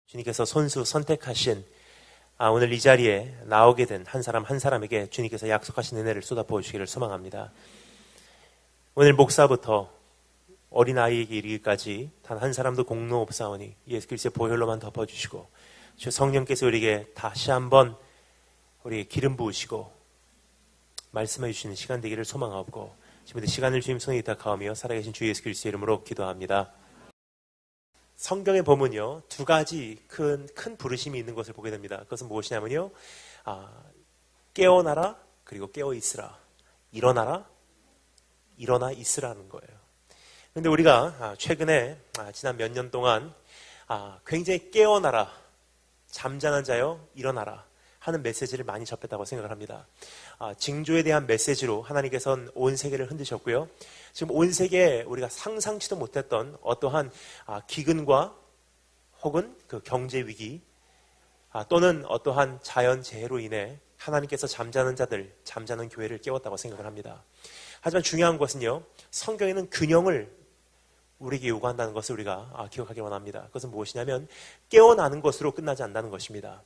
주님께서 손수 선택하신 오늘 이 자리에 나오게 된 한 사람 한 사람에게 주님께서 약속하신 은혜를 쏟아부어 주시기를 소망합니다. 오늘 목사부터 어린아이에게 이르기까지 단 한 사람도 공로 없사오니 예수 그리스도의 보혈로만 덮어주시고 주 성령께서 우리에게 다시 한번 우리에게 기름 부으시고 말씀해 주시는 시간 되기를 소망하고 지금부터 시간을 주님 손에 의탁하오며 살아계신 주 예수 그리스도의 이름으로 기도합니다. 성경에 보면요, 두 가지 큰 부르심이 있는 것을 보게 됩니다. 그것은 무엇이냐면요, 깨어나라, 그리고 깨어 있으라. 일어나라, 일어나 있으라는 거예요. 그런데 우리가 최근에 지난 몇 년 동안 굉장히 깨어나라, 잠자는 자여 일어나라 하는 메시지를 많이 접했다고 생각을 합니다. 징조에 대한 메시지로 하나님께서는 온 세계를 흔드셨고요. 지금 온 세계에 우리가 상상치도 못했던 어떠한 기근과 혹은 그 경제 위기 또는 어떠한 자연재해로 인해 하나님께서 잠자는 자들, 잠자는 교회를 깨웠다고 생각을 합니다. 하지만 중요한 것은요, 성경에는 균형을 우리에게 요구한다는 것을 우리가 기억하기 원합니다. 그것은 무엇이냐면 깨어나는 것으로 끝나지 않는다는 것입니다.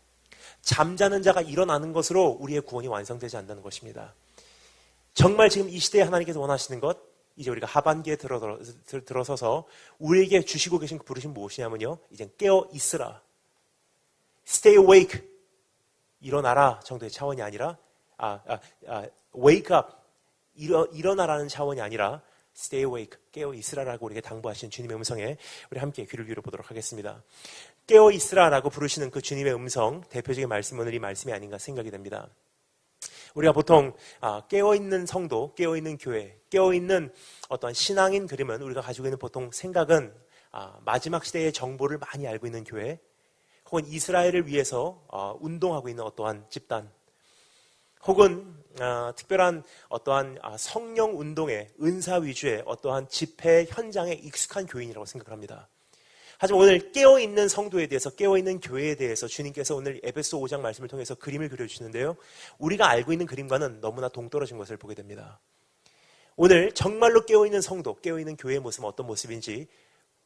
잠자는 자가 일어나는 것으로 우리의 구원이 완성되지 않는다는 것입니다. 정말 지금 이 시대에 하나님께서 원하시는 것, 이제 우리가 하반기에 들어서서 우리에게 주시고 계신 그 부르심 무엇이냐면요, 이제 깨어 있으라, stay awake, 일어나라 정도의 차원이 아니라 wake up, 일어나라는 차원이 아니라 stay awake, 깨어 있으라라고 우리에게 당부하신 주님의 음성에 우리 함께 귀를 기울여 보도록 하겠습니다. 깨어 있으라라고 부르시는 그 주님의 음성, 대표적인 말씀, 오늘 이 말씀이 아닌가 생각이 됩니다. 우리가 보통 깨어있는 성도, 깨어있는 교회, 깨어있는 어떤 신앙인 그림은 우리가 가지고 있는 보통 생각은 마지막 시대의 정보를 많이 알고 있는 교회, 혹은 이스라엘을 위해서 운동하고 있는 어떠한 집단, 혹은 특별한 어떠한 성령 운동의 은사 위주의 어떠한 집회 현장에 익숙한 교인이라고 생각을 합니다. 하지만 오늘 깨어있는 성도에 대해서, 깨어있는 교회에 대해서 주님께서 오늘 에베소 5장 말씀을 통해서 그림을 그려주시는데요, 우리가 알고 있는 그림과는 너무나 동떨어진 것을 보게 됩니다. 오늘 정말로 깨어있는 성도, 깨어있는 교회의 모습은 어떤 모습인지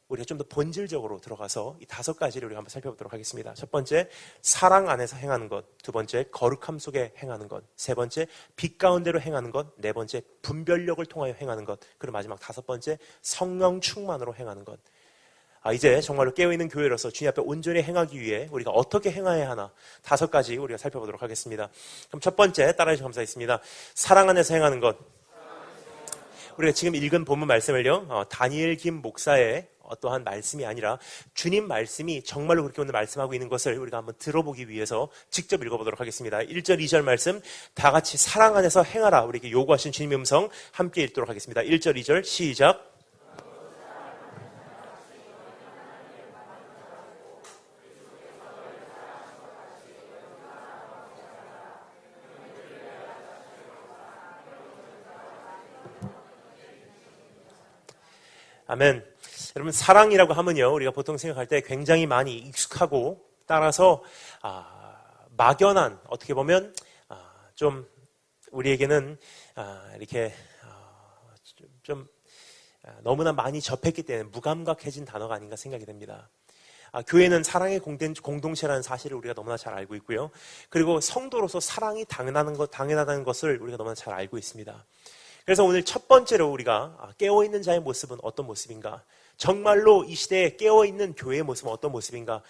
우리가 좀 더 본질적으로 들어가서 이 5가지를 우리가 한번 살펴보도록 하겠습니다. 첫 번째, 사랑 안에서 행하는 것. 두 번째, 거룩함 속에 행하는 것. 세 번째, 빛 가운데로 행하는 것. 네 번째, 분별력을 통하여 행하는 것. 그리고 마지막 5번째, 성령 충만으로 행하는 것. 이제 정말로 깨어있는 교회로서 주님 앞에 온전히 행하기 위해 우리가 어떻게 행해야 하나 5가지 우리가 살펴보도록 하겠습니다. 그럼 첫 번째, 따라해주셔서 감사하겠습니다. 사랑 안에서 행하는 것. 우리가 지금 읽은 본문 말씀을요, 다니엘 김 목사의 어떠한 말씀이 아니라 주님 말씀이 정말로 그렇게 오늘 말씀하고 있는 것을 우리가 한번 들어보기 위해서 직접 읽어보도록 하겠습니다. 1절, 2절 말씀 다 같이 사랑 안에서 행하라 우리에게 요구하신 주님의 음성 함께 읽도록 하겠습니다. 1절, 2절 시작. 아멘. 여러분, 사랑이라고 하면요, 우리가 보통 생각할 때 굉장히 많이 익숙하고 따라서 막연한, 어떻게 보면 좀 우리에게는 이렇게 좀 너무나 많이 접했기 때문에 무감각해진 단어가 아닌가 생각이 됩니다. 교회는 사랑의 공동체라는 사실을 우리가 너무나 잘 알고 있고요. 그리고 성도로서 사랑이 당연하다는 것을 우리가 너무나 잘 알고 있습니다. 그래서 오늘 첫 번째로 우리가 깨어있는 자의 모습은 어떤 모습인가? 정말로 이 시대에 깨어있는 교회의 모습은 어떤 모습인가?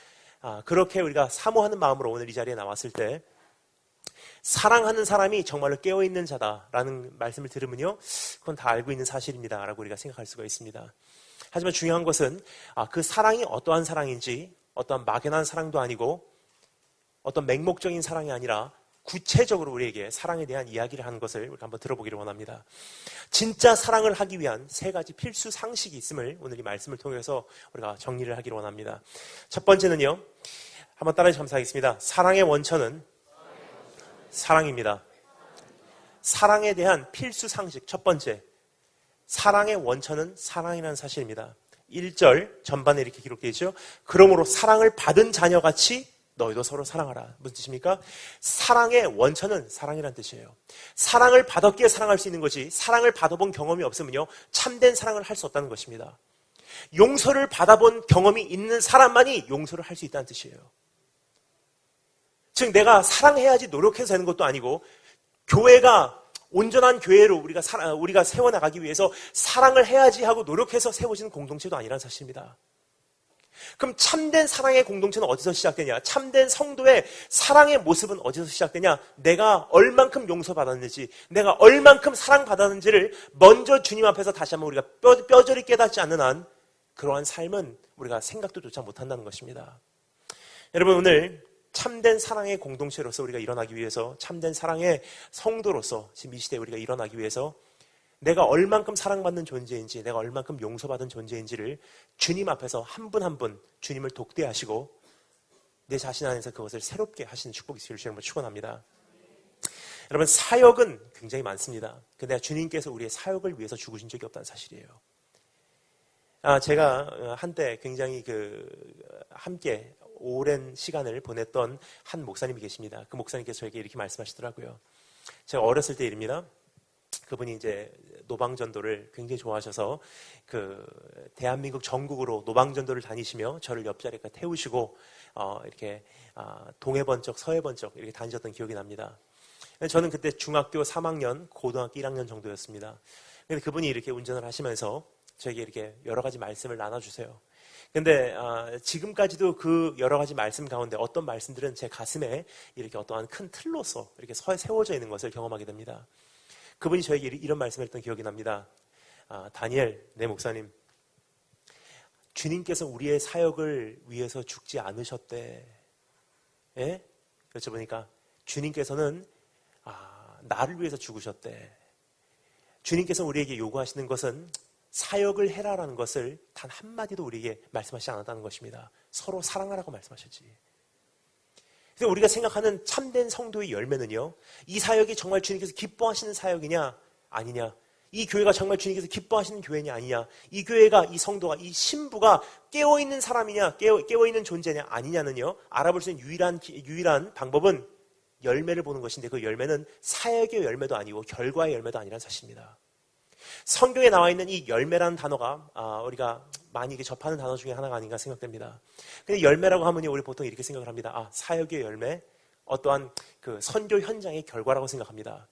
그렇게 우리가 사모하는 마음으로 오늘 이 자리에 나왔을 때 사랑하는 사람이 정말로 깨어있는 자다라는 말씀을 들으면요, 그건 다 알고 있는 사실입니다 라고 우리가 생각할 수가 있습니다. 하지만 중요한 것은 그 사랑이 어떠한 사랑인지, 어떠한 막연한 사랑도 아니고 어떤 맹목적인 사랑이 아니라 구체적으로 우리에게 사랑에 대한 이야기를 하는 것을 우리가 한번 들어보기를 원합니다. 진짜 사랑을 하기 위한 3가지 필수 상식이 있음을 오늘 이 말씀을 통해서 우리가 정리를 하기를 원합니다. 첫 번째는요, 한번 따라해주셔서 감사하겠습니다. 사랑의 원천은 사랑입니다. 사랑에 대한 필수 상식 첫 번째, 사랑의 원천은 사랑이라는 사실입니다. 1절 전반에 이렇게 기록되어 있죠. 그러므로 사랑을 받은 자녀같이 너희도 서로 사랑하라. 무슨 뜻입니까? 사랑의 원천은 사랑이라는 뜻이에요. 사랑을 받았기에 사랑할 수 있는 것이, 사랑을 받아본 경험이 없으면요, 참된 사랑을 할 수 없다는 것입니다. 용서를 받아본 경험이 있는 사람만이 용서를 할 수 있다는 뜻이에요. 즉 내가 사랑해야지 노력해서 되는 것도 아니고 교회가 온전한 교회로 우리가 세워나가기 위해서 사랑을 해야지 하고 노력해서 세워지는 공동체도 아니라는 사실입니다. 그럼 참된 사랑의 공동체는 어디서 시작되냐? 참된 성도의 사랑의 모습은 어디서 시작되냐? 내가 얼만큼 용서받았는지, 내가 얼만큼 사랑받았는지를 먼저 주님 앞에서 다시 한번 우리가 뼈저리 깨닫지 않는 한 그러한 삶은 우리가 생각도 조차 못한다는 것입니다. 여러분, 오늘 참된 사랑의 공동체로서 우리가 일어나기 위해서, 참된 사랑의 성도로서 지금 이 시대에 우리가 일어나기 위해서 내가 얼만큼 사랑받는 존재인지, 내가 얼만큼 용서받은 존재인지를 주님 앞에서 한 분 한 분 주님을 독대하시고 내 자신 안에서 그것을 새롭게 하시는 축복이 있기를 주님으로 축원합니다. 여러분, 사역은 굉장히 많습니다. 근데 주님께서 우리의 사역을 위해서 죽으신 적이 없다는 사실이에요. 제가 한때 굉장히 함께 오랜 시간을 보냈던 한 목사님이 계십니다. 그 목사님께서 저에게 이렇게 말씀하시더라고요. 제가 어렸을 때 일입니다. 그분이 이제 노방전도를 굉장히 좋아하셔서 대한민국 전국으로 노방전도를 다니시며 저를 옆자리에 태우시고 이렇게 동해 번쩍 서해 번쩍 이렇게 다니셨던 기억이 납니다. 저는 그때 중학교 3학년, 고등학교 1학년 정도였습니다. 근데 그분이 이렇게 운전을 하시면서 저에게 이렇게 여러 가지 말씀을 나눠주세요. 근데 지금까지도 그 여러 가지 말씀 가운데 어떤 말씀들은 제 가슴에 이렇게 어떠한 큰 틀로서 이렇게 세워져 있는 것을 경험하게 됩니다. 그분이 저에게 이런 말씀을 했던 기억이 납니다. 다니엘, 내 목사님, 주님께서 우리의 사역을 위해서 죽지 않으셨대. 예? 여쭤보니까 주님께서는 나를 위해서 죽으셨대. 주님께서 우리에게 요구하시는 것은 사역을 해라라는 것을 단 한마디도 우리에게 말씀하시지 않았다는 것입니다. 서로 사랑하라고 말씀하셨지. 그래서 우리가 생각하는 참된 성도의 열매는요, 이 사역이 정말 주님께서 기뻐하시는 사역이냐 아니냐, 이 교회가 정말 주님께서 기뻐하시는 교회냐 아니냐, 이 교회가, 이 성도가, 이 신부가 깨어있는 사람이냐, 깨어있는 존재냐 아니냐는요, 알아볼 수 있는 유일한 방법은 열매를 보는 것인데, 그 열매는 사역의 열매도 아니고 결과의 열매도 아니라는 사실입니다. 성경에 나와 있는 이 열매라는 단어가 우리가 많이 접하는 단어 중에 하나가 아닌가 생각됩니다. 근데 열매라고 하면요, 우리 보통 이렇게 생각을 합니다. 사역의 열매, 어떠한 선교 현장의 결과라고 생각합니다.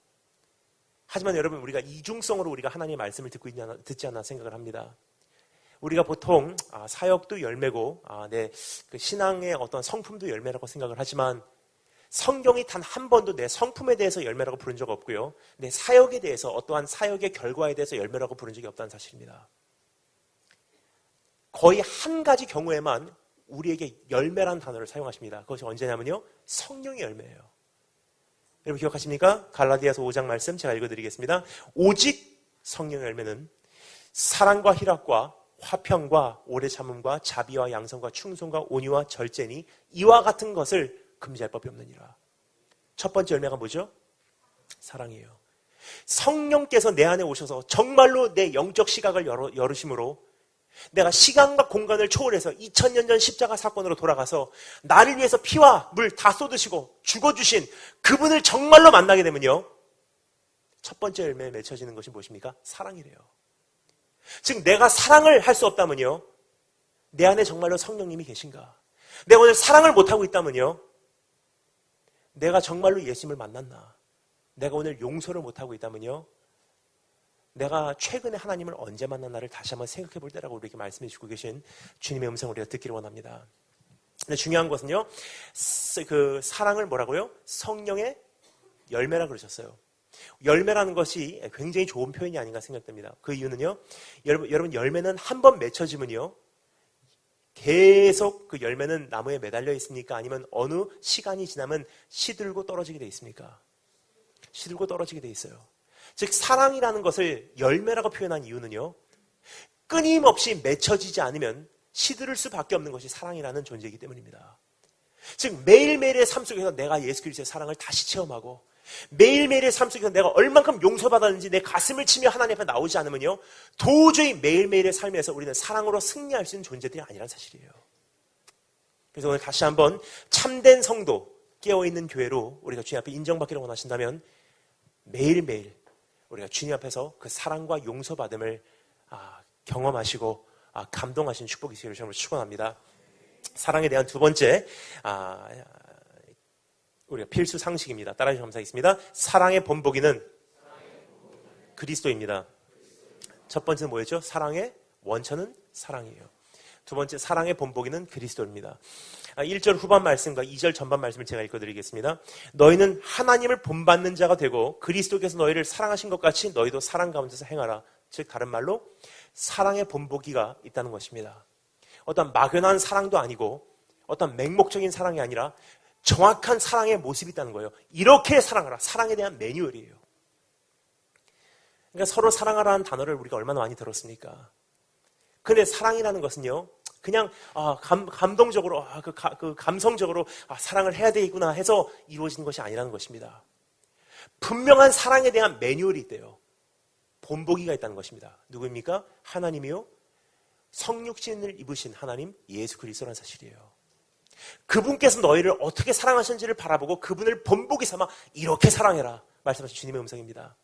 하지만 여러분, 우리가 이중성으로 우리가 하나님의 말씀을 듣지 않나 생각을 합니다. 우리가 보통 사역도 열매고 내 신앙의 어떤 성품도 열매라고 생각을 하지만, 성경이 단 한 번도 내 성품에 대해서 열매라고 부른 적 없고요, 내 사역에 대해서, 어떠한 사역의 결과에 대해서 열매라고 부른 적이 없다는 사실입니다. 거의 한 가지 경우에만 우리에게 열매라는 단어를 사용하십니다. 그것이 언제냐면요, 성령의 열매예요. 여러분 기억하십니까? 갈라디아서 5장 말씀 제가 읽어드리겠습니다. 오직 성령의 열매는 사랑과 희락과 화평과 오래 참음과 자비와 양성과 충성과 온유와 절제니 이와 같은 것을 금지할 법이 없느니라. 첫 번째 열매가 뭐죠? 사랑이에요. 성령께서 내 안에 오셔서 정말로 내 영적 시각을 열으심으로 내가 시간과 공간을 초월해서 2000년 전 십자가 사건으로 돌아가서 나를 위해서 피와 물 다 쏟으시고 죽어주신 그분을 정말로 만나게 되면요, 첫 번째 열매에 맺혀지는 것이 무엇입니까? 사랑이래요. 즉 내가 사랑을 할 수 없다면요, 내 안에 정말로 성령님이 계신가? 내가 오늘 사랑을 못하고 있다면요, 내가 정말로 예수님을 만났나? 내가 오늘 용서를 못하고 있다면요, 내가 최근에 하나님을 언제 만났나를 다시 한번 생각해 볼 때라고 우리에게 말씀해 주고 계신 주님의 음성을 우리가 듣기를 원합니다. 근데 중요한 것은요, 그 사랑을 뭐라고요? 성령의 열매라 그러셨어요. 열매라는 것이 굉장히 좋은 표현이 아닌가 생각됩니다. 그 이유는요, 여러분 열매는 한 번 맺혀지면요, 계속 그 열매는 나무에 매달려 있습니까? 아니면 어느 시간이 지나면 시들고 떨어지게 돼 있습니까? 시들고 떨어지게 돼 있어요. 즉 사랑이라는 것을 열매라고 표현한 이유는요, 끊임없이 맺혀지지 않으면 시들을 수밖에 없는 것이 사랑이라는 존재이기 때문입니다. 즉 매일매일의 삶 속에서 내가 예수 그리스도의 사랑을 다시 체험하고, 매일매일의 삶 속에서 내가 얼만큼 용서받았는지 내 가슴을 치며 하나님 앞에 나오지 않으면요, 도저히 매일매일의 삶에서 우리는 사랑으로 승리할 수 있는 존재들이 아니라는 사실이에요. 그래서 오늘 다시 한번 참된 성도, 깨어있는 교회로 우리가 주님 앞에 인정받기를 원하신다면 매일매일 우리가 주님 앞에서 그 사랑과 용서받음을 경험하시고 감동하신 축복이 있기를 정말 축원합니다. 사랑에 대한 두 번째 우리가 필수 상식입니다. 따라해 주시면 감사하겠습니다. 사랑의 본보기는 그리스도입니다. 첫 번째는 뭐였죠? 사랑의 원천은 사랑이에요. 두 번째, 사랑의 본보기는 그리스도입니다. 1절 후반 말씀과 2절 전반 말씀을 제가 읽어드리겠습니다. 너희는 하나님을 본받는 자가 되고 그리스도께서 너희를 사랑하신 것 같이 너희도 사랑 가운데서 행하라. 즉 다른 말로 사랑의 본보기가 있다는 것입니다. 어떤 막연한 사랑도 아니고 어떤 맹목적인 사랑이 아니라 정확한 사랑의 모습이 있다는 거예요. 이렇게 사랑하라. 사랑에 대한 매뉴얼이에요. 그러니까 서로 사랑하라는 단어를 우리가 얼마나 많이 들었습니까? 근데 사랑이라는 것은요, 그냥 감동적으로, 감성적으로 사랑을 해야 되겠구나 해서 이루어지는 것이 아니라는 것입니다. 분명한 사랑에 대한 매뉴얼이 있대요. 본보기가 있다는 것입니다. 누구입니까? 하나님이요. 성육신을 입으신 하나님 예수 그리스도라는 사실이에요. 그분께서 너희를 어떻게 사랑하셨는지를 바라보고 그분을 본보기 삼아 이렇게 사랑해라 말씀하신 주님의 음성입니다.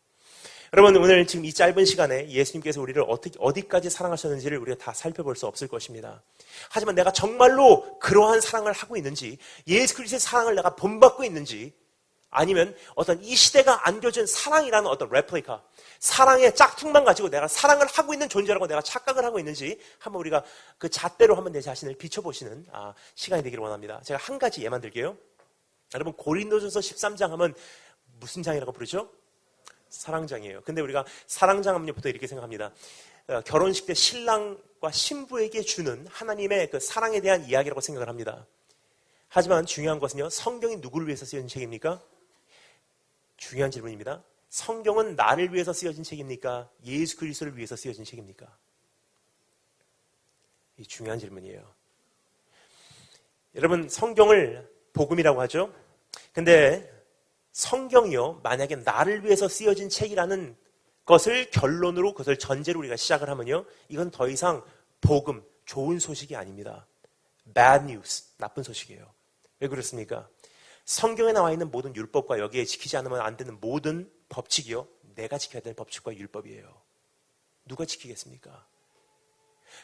여러분, 오늘 지금 이 짧은 시간에 예수님께서 우리를 어디까지 사랑하셨는지를 우리가 다 살펴볼 수 없을 것입니다. 하지만 내가 정말로 그러한 사랑을 하고 있는지, 예수 그리스도의 사랑을 내가 본받고 있는지, 아니면 어떤 이 시대가 안겨준 사랑이라는 어떤 레플리카, 사랑의 짝퉁만 가지고 내가 사랑을 하고 있는 존재라고 내가 착각을 하고 있는지 한번 우리가 그 잣대로 한번 내 자신을 비춰보시는 시간이 되기를 원합니다. 제가 한 가지 예만 들게요. 여러분, 고린도전서 13장 하면 무슨 장이라고 부르죠? 사랑장이에요. 근데 우리가 사랑장 하면 보통 이렇게 생각합니다. 결혼식 때 신랑과 신부에게 주는 하나님의 그 사랑에 대한 이야기라고 생각을 합니다. 하지만 중요한 것은요, 성경이 누구를 위해서 쓰여진 책입니까? 중요한 질문입니다. 성경은 나를 위해서 쓰여진 책입니까? 예수 그리스도를 위해서 쓰여진 책입니까? 이 중요한 질문이에요. 여러분, 성경을 복음이라고 하죠. 근데 성경이요, 만약에 나를 위해서 쓰여진 책이라는 것을 결론으로, 그것을 전제로 우리가 시작을 하면요, 이건 더 이상 복음, 좋은 소식이 아닙니다. bad news, 나쁜 소식이에요. 왜 그렇습니까? 성경에 나와 있는 모든 율법과 여기에 지키지 않으면 안 되는 모든 법칙이요, 내가 지켜야 될 법칙과 율법이에요. 누가 지키겠습니까?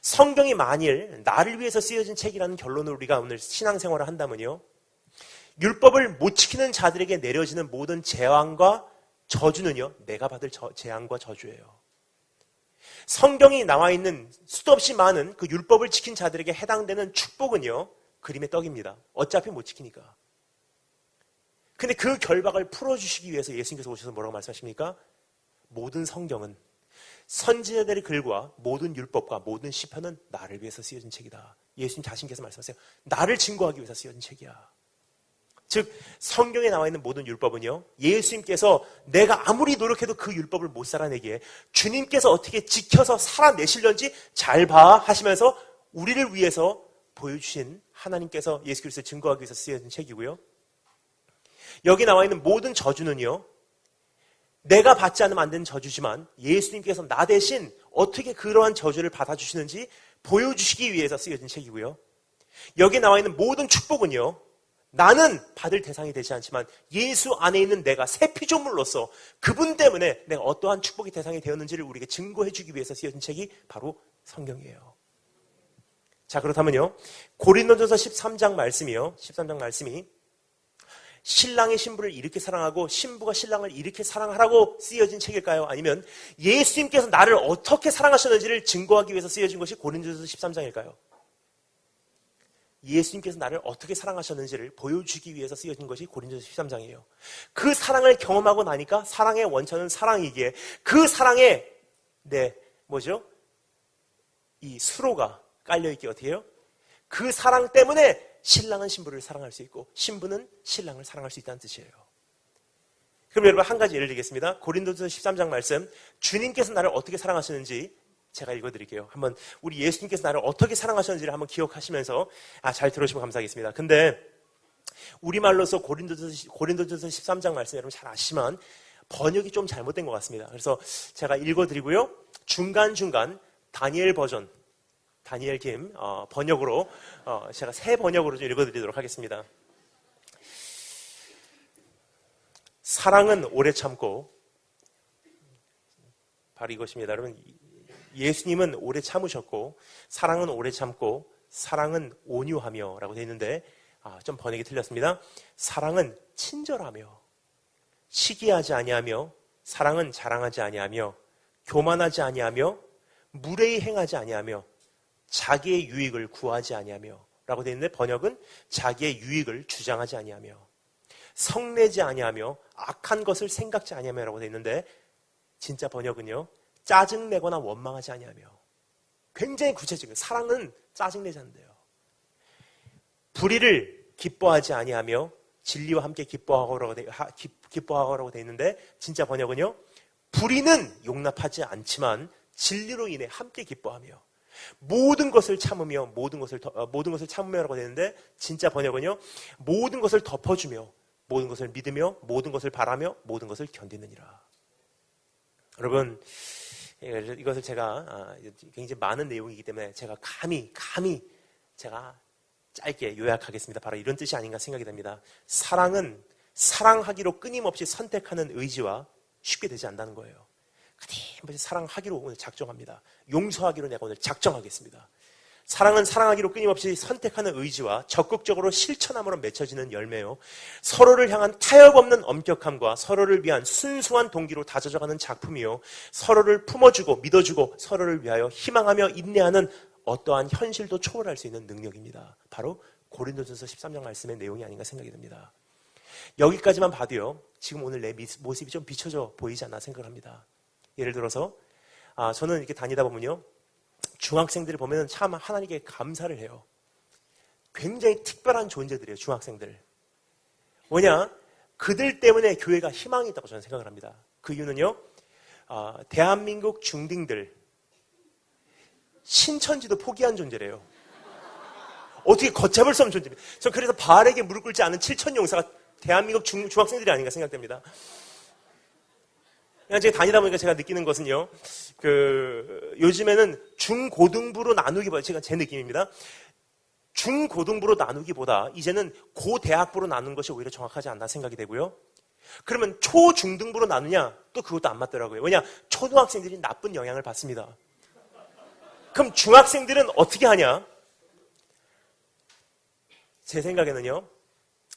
성경이 만일 나를 위해서 쓰여진 책이라는 결론으로 우리가 오늘 신앙생활을 한다면요, 율법을 못 지키는 자들에게 내려지는 모든 재앙과 저주는요, 내가 받을 재앙과 저주예요. 성경이 나와 있는 수도 없이 많은 그 율법을 지킨 자들에게 해당되는 축복은요, 그림의 떡입니다. 어차피 못 지키니까. 근데 그 결박을 풀어주시기 위해서 예수님께서 오셔서 뭐라고 말씀하십니까? 모든 성경은, 선지자들의 글과 모든 율법과 모든 시편은 나를 위해서 쓰여진 책이다. 예수님 자신께서 말씀하세요. 나를 증거하기 위해서 쓰여진 책이야. 즉 성경에 나와 있는 모든 율법은요, 예수님께서 내가 아무리 노력해도 그 율법을 못 살아내기에 주님께서 어떻게 지켜서 살아내실런지 잘 봐 하시면서 우리를 위해서 보여주신 하나님께서 예수 그리스도를 증거하기 위해서 쓰여진 책이고요. 여기 나와 있는 모든 저주는요, 내가 받지 않으면 안 되는 저주지만 예수님께서 나 대신 어떻게 그러한 저주를 받아주시는지 보여주시기 위해서 쓰여진 책이고요. 여기 나와 있는 모든 축복은요, 나는 받을 대상이 되지 않지만 예수 안에 있는 내가 새 피조물로서 그분 때문에 내가 어떠한 축복의 대상이 되었는지를 우리에게 증거해 주기 위해서 쓰여진 책이 바로 성경이에요. 자, 그렇다면요, 고린도전서 13장 말씀이요, 13장 말씀이 신랑이 신부를 이렇게 사랑하고 신부가 신랑을 이렇게 사랑하라고 쓰여진 책일까요? 아니면 예수님께서 나를 어떻게 사랑하셨는지를 증거하기 위해서 쓰여진 것이 고린도전서 13장일까요? 예수님께서 나를 어떻게 사랑하셨는지를 보여주기 위해서 쓰여진 것이 고린도전서 13장이에요. 그 사랑을 경험하고 나니까 사랑의 원천은 사랑이기에 그 사랑에 이 수로가 깔려있기에 어떻게 해요? 그 사랑 때문에 신랑은 신부를 사랑할 수 있고 신부는 신랑을 사랑할 수 있다는 뜻이에요. 그럼 여러분, 한 가지 예를 들겠습니다. 고린도전서 13장 말씀, 주님께서 나를 어떻게 사랑하셨는지 제가 읽어드릴게요. 한번 우리 예수님께서 나를 어떻게 사랑하셨는지를 한번 기억하시면서 잘 들으시면 감사하겠습니다. 근데 우리말로서 고린도전서 13장 말씀 여러분 잘 아시지만 번역이 좀 잘못된 것 같습니다. 그래서 제가 읽어드리고요, 중간중간 다니엘 버전, 다니엘 김 번역으로 제가 새 번역으로 좀 읽어드리도록 하겠습니다. 사랑은 오래 참고, 바로 이것입니다. 여러분, 예수님은 오래 참으셨고 사랑은 오래 참고 사랑은 온유하며 라고 되어 있는데 좀 번역이 틀렸습니다. 사랑은 친절하며 시기하지 아니하며 사랑은 자랑하지 아니하며 교만하지 아니하며 무례히 행하지 아니하며 자기의 유익을 구하지 아니하며 라고 되어 있는데 번역은 자기의 유익을 주장하지 아니하며 성내지 아니하며 악한 것을 생각지 아니하며 라고 되어 있는데 진짜 번역은요 짜증내거나 원망하지 아니하며 굉장히 구체적인 사랑은 짜증내지 않는데요. 불의를 기뻐하지 아니하며 진리와 함께 기뻐하고라고 되어 있는데 진짜 번역은요 불의는 용납하지 않지만 진리로 인해 함께 기뻐하며 모든 것을 참으며 모든 것을 참으며라고 되어 있는데 진짜 번역은요 모든 것을 덮어주며 모든 것을 믿으며 모든 것을 바라며 모든 것을 견디느니라. 여러분 이것을 제가 굉장히 많은 내용이기 때문에 제가 감히 제가 짧게 요약하겠습니다. 바로 이런 뜻이 아닌가 생각이 됩니다. 사랑은 사랑하기로 끊임없이 선택하는 의지와 쉽게 되지 않는다는 거예요. 끊임없이 사랑하기로 오늘 작정합니다. 용서하기로 내가 오늘 작정하겠습니다. 사랑은 사랑하기로 끊임없이 선택하는 의지와 적극적으로 실천함으로 맺혀지는 열매요. 서로를 향한 타협 없는 엄격함과 서로를 위한 순수한 동기로 다져져가는 작품이요. 서로를 품어주고 믿어주고 서로를 위하여 희망하며 인내하는 어떠한 현실도 초월할 수 있는 능력입니다. 바로 고린도전서 13장 말씀의 내용이 아닌가 생각이 듭니다. 여기까지만 봐도요. 지금 오늘 내 모습이 좀 비춰져 보이지 않나 생각을 합니다. 예를 들어서 저는 이렇게 다니다 보면요. 중학생들을 보면 참 하나님께 감사를 해요. 굉장히 특별한 존재들이에요. 중학생들. 뭐냐? 그들 때문에 교회가 희망이 있다고 저는 생각을 합니다. 그 이유는요. 대한민국 중딩들 신천지도 포기한 존재래요. 어떻게 걷잡을 수 없는 존재입니다. 전 그래서 바알에게 무릎 꿇지 않은 7천 용사가 대한민국 중학생들이 아닌가 생각됩니다. 그냥 제가 다니다 보니까 제가 느끼는 것은요, 요즘에는 중고등부로 나누기보다, 제 느낌입니다. 중고등부로 나누기보다 이제는 고대학부로 나누는 것이 오히려 정확하지 않나 생각이 되고요. 그러면 초중등부로 나누냐? 또 그것도 안 맞더라고요. 왜냐? 초등학생들이 나쁜 영향을 받습니다. 그럼 중학생들은 어떻게 하냐? 제 생각에는요,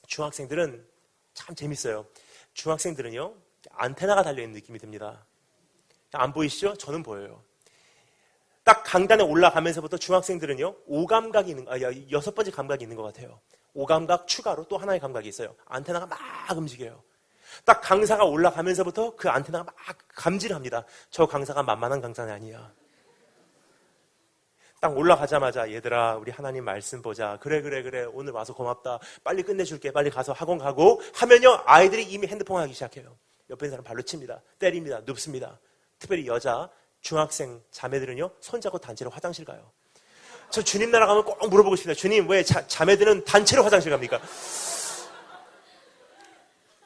중학생들은 참 재밌어요. 중학생들은요, 안테나가 달려있는 느낌이 듭니다. 안 보이시죠? 저는 보여요. 딱 강단에 올라가면서부터 중학생들은요, 6번째 감각이 있는 것 같아요. 5감각 추가로 또 하나의 감각이 있어요. 안테나가 막 움직여요. 딱 강사가 올라가면서부터 그 안테나가 막 감지를 합니다. 저 강사가 만만한 강사는 아니야. 딱 올라가자마자 얘들아 우리 하나님 말씀 보자. 그래 오늘 와서 고맙다. 빨리 끝내줄게. 빨리 가서 학원 가고 하면요 아이들이 이미 핸드폰 하기 시작해요. 옆에 있는 사람 발로 칩니다. 때립니다. 눕습니다. 특별히 여자 중학생 자매들은요 손잡고 단체로 화장실 가요. 저 주님 나라 가면 꼭 물어보고 싶습니다. 주님 왜 자매들은 단체로 화장실 갑니까?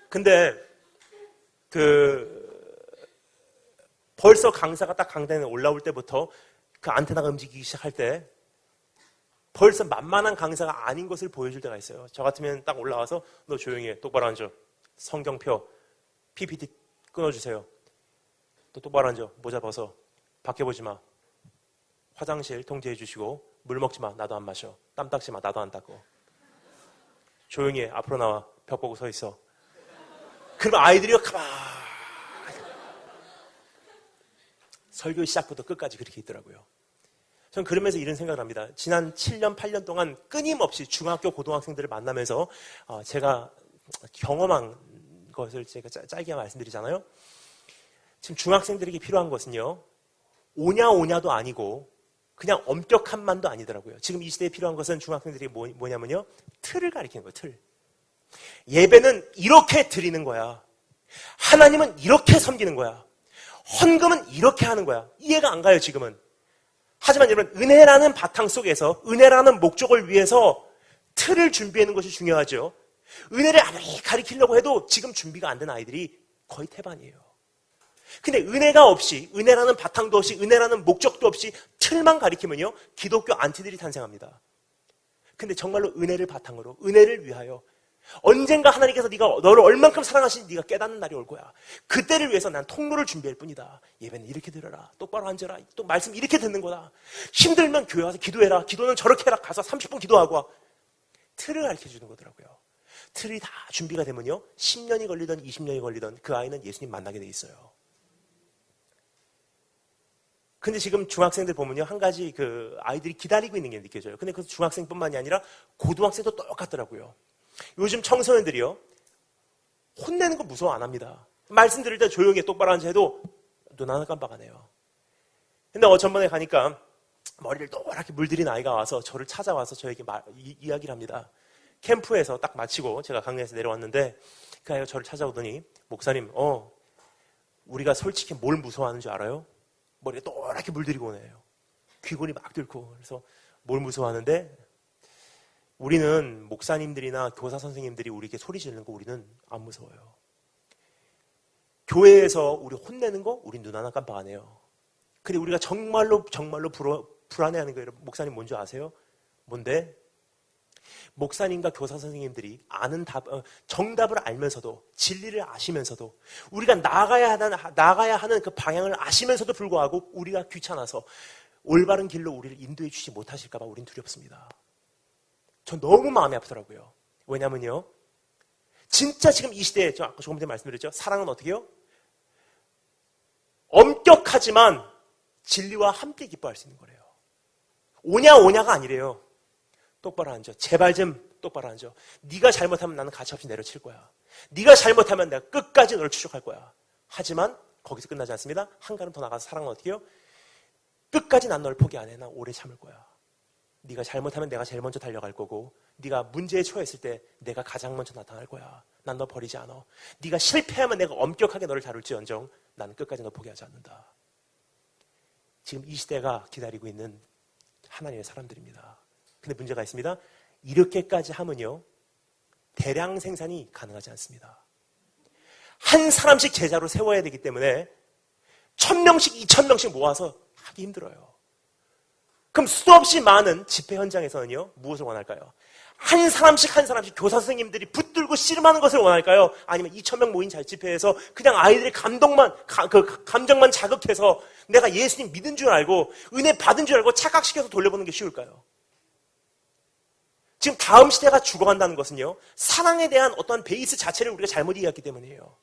근데 벌써 강사가 딱 강단에 올라올 때부터 그 안테나가 움직이기 시작할 때 벌써 만만한 강사가 아닌 것을 보여줄 때가 있어요. 저 같으면 딱 올라와서 너 조용히 해. 똑바로 앉아. 성경표 PPT 끊어주세요. 또 똑바로 앉아. 모자 벗어. 밖에 보지 마. 화장실 통제해 주시고 물 먹지 마. 나도 안 마셔. 땀 닦지 마. 나도 안 닦고. 조용히 해. 앞으로 나와. 벽 보고 서 있어. 그럼 아이들이 가만히 설교 시작부터 끝까지 그렇게 있더라고요. 저는 그러면서 이런 생각을 합니다. 지난 7년, 8년 동안 끊임없이 중학교, 고등학생들을 만나면서 제가 경험한 것을 제가 짧게 말씀드리잖아요. 지금 중학생들에게 필요한 것은요. 오냐도 아니고 그냥 엄격함만도 아니더라고요. 지금 이 시대에 필요한 것은 중학생들이 뭐냐면요. 틀을 가리키는 거예요. 틀. 예배는 이렇게 드리는 거야. 하나님은 이렇게 섬기는 거야. 헌금은 이렇게 하는 거야. 이해가 안 가요, 지금은. 하지만 여러분, 은혜라는 바탕 속에서 은혜라는 목적을 위해서 틀을 준비하는 것이 중요하죠. 은혜를 아무리 가리키려고 해도 지금 준비가 안 된 아이들이 거의 태반이에요. 근데 은혜가 없이, 은혜라는 바탕도 없이, 은혜라는 목적도 없이 틀만 가리키면요, 기독교 안티들이 탄생합니다. 근데 정말로 은혜를 바탕으로, 은혜를 위하여 언젠가 하나님께서 네가 너를 얼만큼 사랑하시는지 네가 깨닫는 날이 올 거야. 그때를 위해서 난 통로를 준비할 뿐이다. 예배는 이렇게 들어라. 똑바로 앉아라. 또 말씀 이렇게 듣는 거다. 힘들면 교회 와서 기도해라. 기도는 저렇게 해라. 가서 30분 기도하고 와. 틀을 가르쳐주는 거더라고요. 틀이 다 준비가 되면요, 10년이 걸리든 20년이 걸리든 그 아이는 예수님 만나게 돼 있어요. 근데 지금 중학생들 보면요, 한 가지 그 아이들이 기다리고 있는 게 느껴져요. 근데 그 중학생뿐만이 아니라 고등학생도 똑같더라고요. 요즘 청소년들이요, 혼내는 거 무서워 안 합니다. 말씀 들을 때 조용히 똑바로 앉아 해도 눈 하나 깜빡 안 해요. 근데 전번에 가니까 머리를 노랗게 물들인 아이가 와서 저를 찾아와서 저에게 이야기를 합니다. 캠프에서 딱 마치고 제가 강릉에서 내려왔는데 그 아이가 저를 찾아오더니, 목사님, 우리가 솔직히 뭘 무서워하는 줄 알아요? 머리에 노랗게 물들이고 오네요. 귀골이 막 뚫고. 그래서 뭘 무서워하는데, 우리는 목사님들이나 교사 선생님들이 우리에게 소리 지르는 거 우리는 안 무서워요. 교회에서 우리 혼내는 거 우린 눈 하나 깜빡 안 해요. 근데 우리가 정말로 불안해하는 거예요. 목사님 뭔지 아세요? 뭔데? 목사님과 교사 선생님들이 아는 정답을 알면서도, 진리를 아시면서도, 우리가 나가야 하는 그 방향을 아시면서도 불구하고 우리가 귀찮아서 올바른 길로 우리를 인도해 주지 못하실까 봐 우린 두렵습니다. 전 너무 마음이 아프더라고요. 왜냐면요, 진짜 지금 이 시대에, 저 아까 조금 전에 말씀드렸죠, 사랑은 어떻게 해요? 엄격하지만 진리와 함께 기뻐할 수 있는 거래요. 오냐가 아니래요. 똑바로 앉아. 제발 좀 똑바로 앉아. 네가 잘못하면 나는 가차없이 내려칠 거야. 네가 잘못하면 내가 끝까지 너를 추적할 거야. 하지만 거기서 끝나지 않습니다. 한 걸음 더 나가서 사랑은 어떻게 해요? 끝까지 난 너를 포기 안 해. 난 오래 참을 거야. 네가 잘못하면 내가 제일 먼저 달려갈 거고, 네가 문제에 처했을 때 내가 가장 먼저 나타날 거야. 난 너 버리지 않아. 네가 실패하면 내가 엄격하게 너를 다룰지언정 나는 끝까지 너 포기하지 않는다. 지금 이 시대가 기다리고 있는 하나님의 사람들입니다. 근데 문제가 있습니다. 이렇게까지 하면요, 대량 생산이 가능하지 않습니다. 한 사람씩 제자로 세워야 되기 때문에 1000명씩 2000명씩 모아서 하기 힘들어요. 그럼 수없이 많은 집회 현장에서는요, 무엇을 원할까요? 한 사람씩 교사 선생님들이 붙들고 씨름하는 것을 원할까요? 아니면 2000명 모인 집회에서 그냥 아이들의 감정만 자극해서 내가 예수님 믿은 줄 알고 은혜 받은 줄 알고 착각시켜서 돌려보는 게 쉬울까요? 지금 다음 시대가 죽어간다는 것은요, 사랑에 대한 어떤 베이스 자체를 우리가 잘못 이해했기 때문이에요.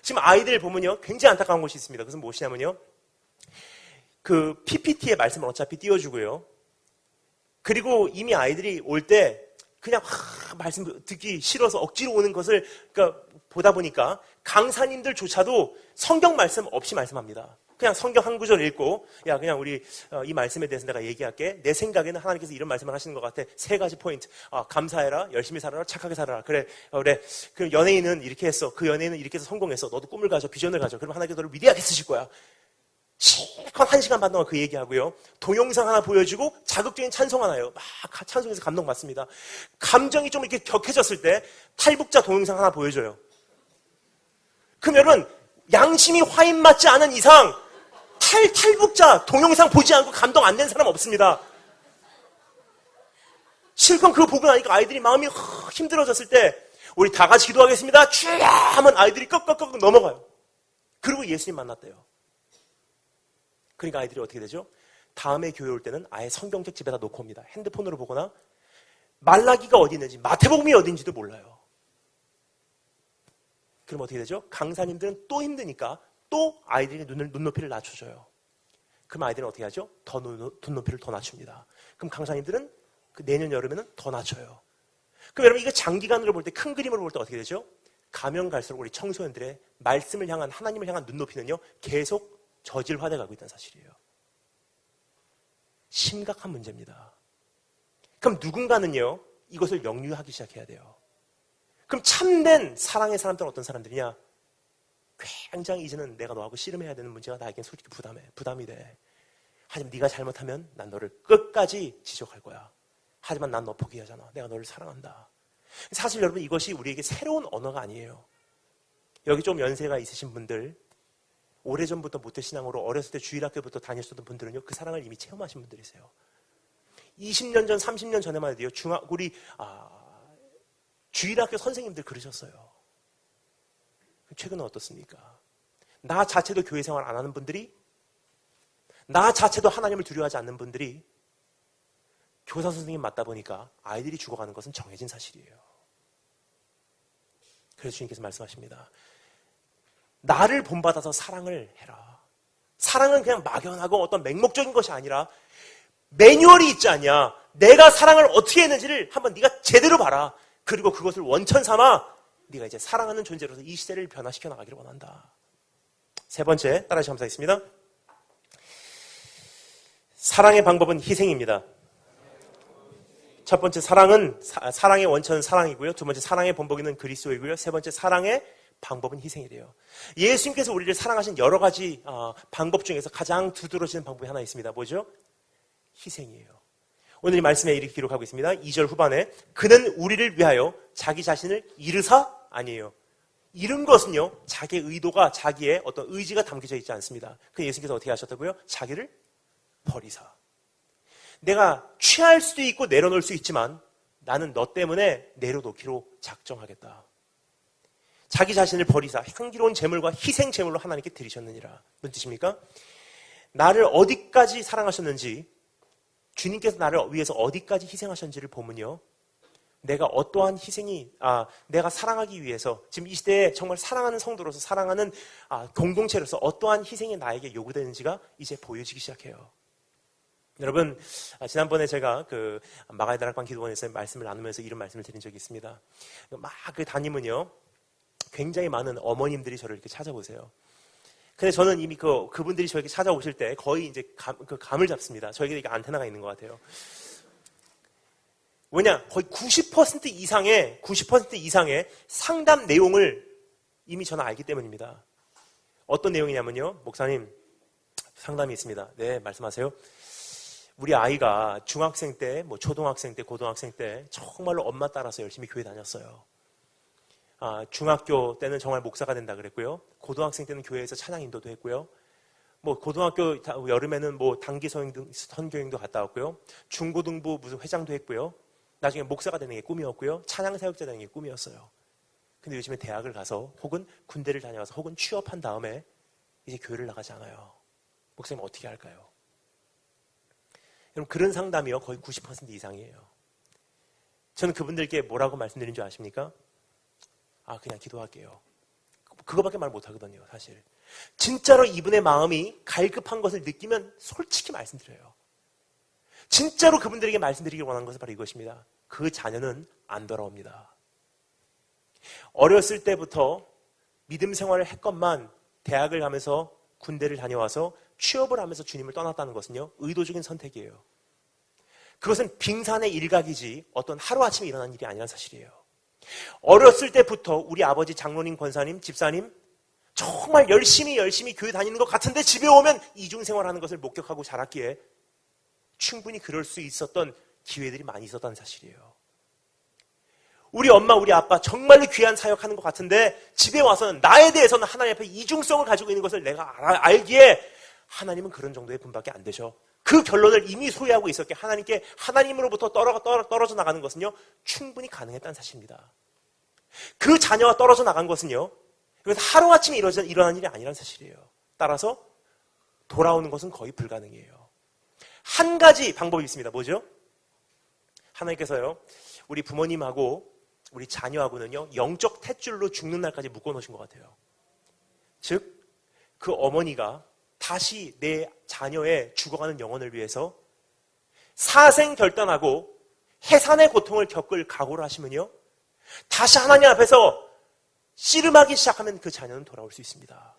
지금 아이들 보면요, 굉장히 안타까운 것이 있습니다. 그것은 무엇이냐면요, 그 PPT의 말씀을 어차피 띄워주고요, 그리고 이미 아이들이 올 때 그냥 말씀 듣기 싫어서 억지로 오는 것을 보다 보니까 강사님들조차도 성경 말씀 없이 말씀합니다. 그냥 성경 한 구절 읽고, 야, 그냥 우리 이 말씀에 대해서 내가 얘기할게. 내 생각에는 하나님께서 이런 말씀을 하시는 것 같아. 3가지 포인트. 감사해라, 열심히 살아라, 착하게 살아라. 그래. 그 연예인은 이렇게 했어. 그 연예인은 이렇게 해서 성공했어. 너도 꿈을 가져, 비전을 가져. 그러면 하나님께서 너를 위대하게 쓰실 거야. 실컷 1시간 반 동안 그 얘기하고요, 동영상 하나 보여주고 자극적인 찬송 하나요. 막 찬송해서 감동받습니다. 감정이 좀 이렇게 격해졌을 때 탈북자 동영상 하나 보여줘요. 그러면은 양심이 화인 맞지 않은 이상 탈북자 동영상 보지 않고 감동 안 된 사람 없습니다. 실컷 그거 보고 나니까 아이들이 마음이 힘들어졌을 때 우리 다 같이 기도하겠습니다. 주여 하면 아이들이 꺽꺽꺽 넘어가요. 그리고 예수님 만났대요. 그러니까 아이들이 어떻게 되죠? 다음에 교회 올 때는 아예 성경책 집에다 놓고 옵니다. 핸드폰으로 보거나 말라기가 어디 있는지, 마태복음이 어딘지도 몰라요. 그럼 어떻게 되죠? 강사님들은 또 힘드니까 또 아이들이 눈높이를 낮춰줘요. 그럼 아이들은 어떻게 하죠? 더 눈높이를 더 낮춥니다. 그럼 강사님들은 그 내년 여름에는 더 낮춰요. 그럼 여러분, 이거 장기간으로 볼 때, 큰 그림으로 볼 때 어떻게 되죠? 가면 갈수록 우리 청소년들의 말씀을 향한, 하나님을 향한 눈높이는요, 계속 저질화돼 가고 있다는 사실이에요. 심각한 문제입니다. 그럼 누군가는요, 이것을 역류하기 시작해야 돼요. 그럼 참된 사랑의 사람들은 어떤 사람들이냐? 굉장히 이제는 내가 너하고 씨름해야 되는 문제가 나에겐 솔직히 부담이 돼. 하지만 네가 잘못하면 난 너를 끝까지 지적할 거야. 하지만 난 너 포기하잖아. 내가 너를 사랑한다. 사실 여러분, 이것이 우리에게 새로운 언어가 아니에요. 여기 좀 연세가 있으신 분들, 오래전부터 모태신앙으로 어렸을 때 주일학교부터 다녔었던 분들은요, 그 사랑을 이미 체험하신 분들이세요. 20년 전, 30년 전에만 해도요, 우리 주일학교 선생님들 그러셨어요. 최근에 어떻습니까? 나 자체도 교회 생활 안 하는 분들이, 나 자체도 하나님을 두려워하지 않는 분들이 교사 선생님 맞다 보니까 아이들이 죽어가는 것은 정해진 사실이에요. 그래서 주님께서 말씀하십니다. 나를 본받아서 사랑을 해라. 사랑은 그냥 막연하고 어떤 맹목적인 것이 아니라 매뉴얼이 있지 않냐. 내가 사랑을 어떻게 했는지를 한번 네가 제대로 봐라. 그리고 그것을 원천 삼아 네가 이제 사랑하는 존재로서 이 시대를 변화시켜 나가기를 원한다. 세 번째, 따라서 감사하겠습니다. 사랑의 방법은 희생입니다. 첫 번째, 사랑의 원천은 사랑이고요. 두 번째, 사랑의 본보기는 그리스도이고요. 세 번째, 사랑의 방법은 희생이래요. 예수님께서 우리를 사랑하신 여러 가지 방법 중에서 가장 두드러지는 방법이 하나 있습니다. 뭐죠? 희생이에요. 오늘 이 말씀에 이렇게 기록하고 있습니다. 2절 후반에 그는 우리를 위하여 자기 자신을 이르사 아니에요. 이른 것은요, 자기의 의도가, 자기의 어떤 의지가 담겨져 있지 않습니다. 그 예수님께서 어떻게 하셨다고요? 자기를 버리사. 내가 취할 수도 있고 내려놓을 수 있지만 나는 너 때문에 내려놓기로 작정하겠다. 자기 자신을 버리사 향기로운 제물과 희생 제물로 하나님께 드리셨느니라. 무슨 뜻입니까? 나를 어디까지 사랑하셨는지, 주님께서 나를 위해서 어디까지 희생하셨는지를 보면요, 내가 어떠한 희생이, 내가 사랑하기 위해서, 지금 이 시대에 정말 사랑하는 성도로서, 사랑하는 공동체로서 어떠한 희생이 나에게 요구되는지가 이제 보여지기 시작해요. 여러분, 지난번에 제가 그 마가의 다락방 기도원에서 말씀을 나누면서 이런 말씀을 드린 적이 있습니다. 막 그 다니면요, 굉장히 많은 어머님들이 저를 이렇게 찾아보세요. 근데 저는 이미 그분들이 저에게 찾아오실 때 거의 이제 감을 잡습니다. 저에게 이게 안테나가 있는 것 같아요. 왜냐? 거의 90% 이상의 상담 내용을 이미 저는 알기 때문입니다. 어떤 내용이냐면요, 목사님, 상담이 있습니다. 네, 말씀하세요. 우리 아이가 중학생 때, 초등학생 때, 고등학생 때 정말로 엄마 따라서 열심히 교회 다녔어요. 중학교 때는 정말 목사가 된다 그랬고요. 고등학생 때는 교회에서 찬양 인도도 했고요. 고등학교 여름에는 단기 선교행도 갔다 왔고요. 중고등부 무슨 회장도 했고요. 나중에 목사가 되는 게 꿈이었고요. 찬양 사역자 되는 게 꿈이었어요. 근데 요즘에 대학을 가서 혹은 군대를 다녀와서 혹은 취업한 다음에 이제 교회를 나가지 않아요. 목사님 어떻게 할까요? 여러분, 그런 상담이요, 거의 90% 이상이에요. 저는 그분들께 뭐라고 말씀드린 줄 아십니까? 그냥 기도할게요. 그거밖에 말 못하거든요, 사실. 진짜로 이분의 마음이 갈급한 것을 느끼면 솔직히 말씀드려요. 진짜로 그분들에게 말씀드리길 원하는 것은 바로 이것입니다. 그 자녀는 안 돌아옵니다. 어렸을 때부터 믿음 생활을 했건만 대학을 가면서 군대를 다녀와서 취업을 하면서 주님을 떠났다는 것은요, 의도적인 선택이에요. 그것은 빙산의 일각이지 어떤 하루아침에 일어난 일이 아니란 사실이에요. 어렸을 때부터 우리 아버지 장로님, 권사님, 집사님 정말 열심히 교회 다니는 것 같은데 집에 오면 이중생활하는 것을 목격하고 자랐기에 충분히 그럴 수 있었던 기회들이 많이 있었다는 사실이에요. 우리 엄마, 우리 아빠 정말로 귀한 사역하는 것 같은데 집에 와서는 나에 대해서는 하나님 앞에 이중성을 가지고 있는 것을 내가 알기에 하나님은 그런 정도의 분밖에 안 되셔. 그 결론을 이미 소유하고 있었기에 하나님으로부터 떨어져 나가는 것은요, 충분히 가능했다는 사실입니다. 그 자녀가 떨어져 나간 것은요, 그래서 하루아침에 일어난 일이 아니라는 사실이에요. 따라서 돌아오는 것은 거의 불가능해요. 한 가지 방법이 있습니다. 뭐죠? 하나님께서요, 우리 부모님하고 우리 자녀하고는요, 영적 탯줄로 죽는 날까지 묶어놓으신 것 같아요. 즉, 그 어머니가 다시 내 자녀의 죽어가는 영혼을 위해서 사생결단하고 해산의 고통을 겪을 각오를 하시면요, 다시 하나님 앞에서 씨름하기 시작하면 그 자녀는 돌아올 수 있습니다.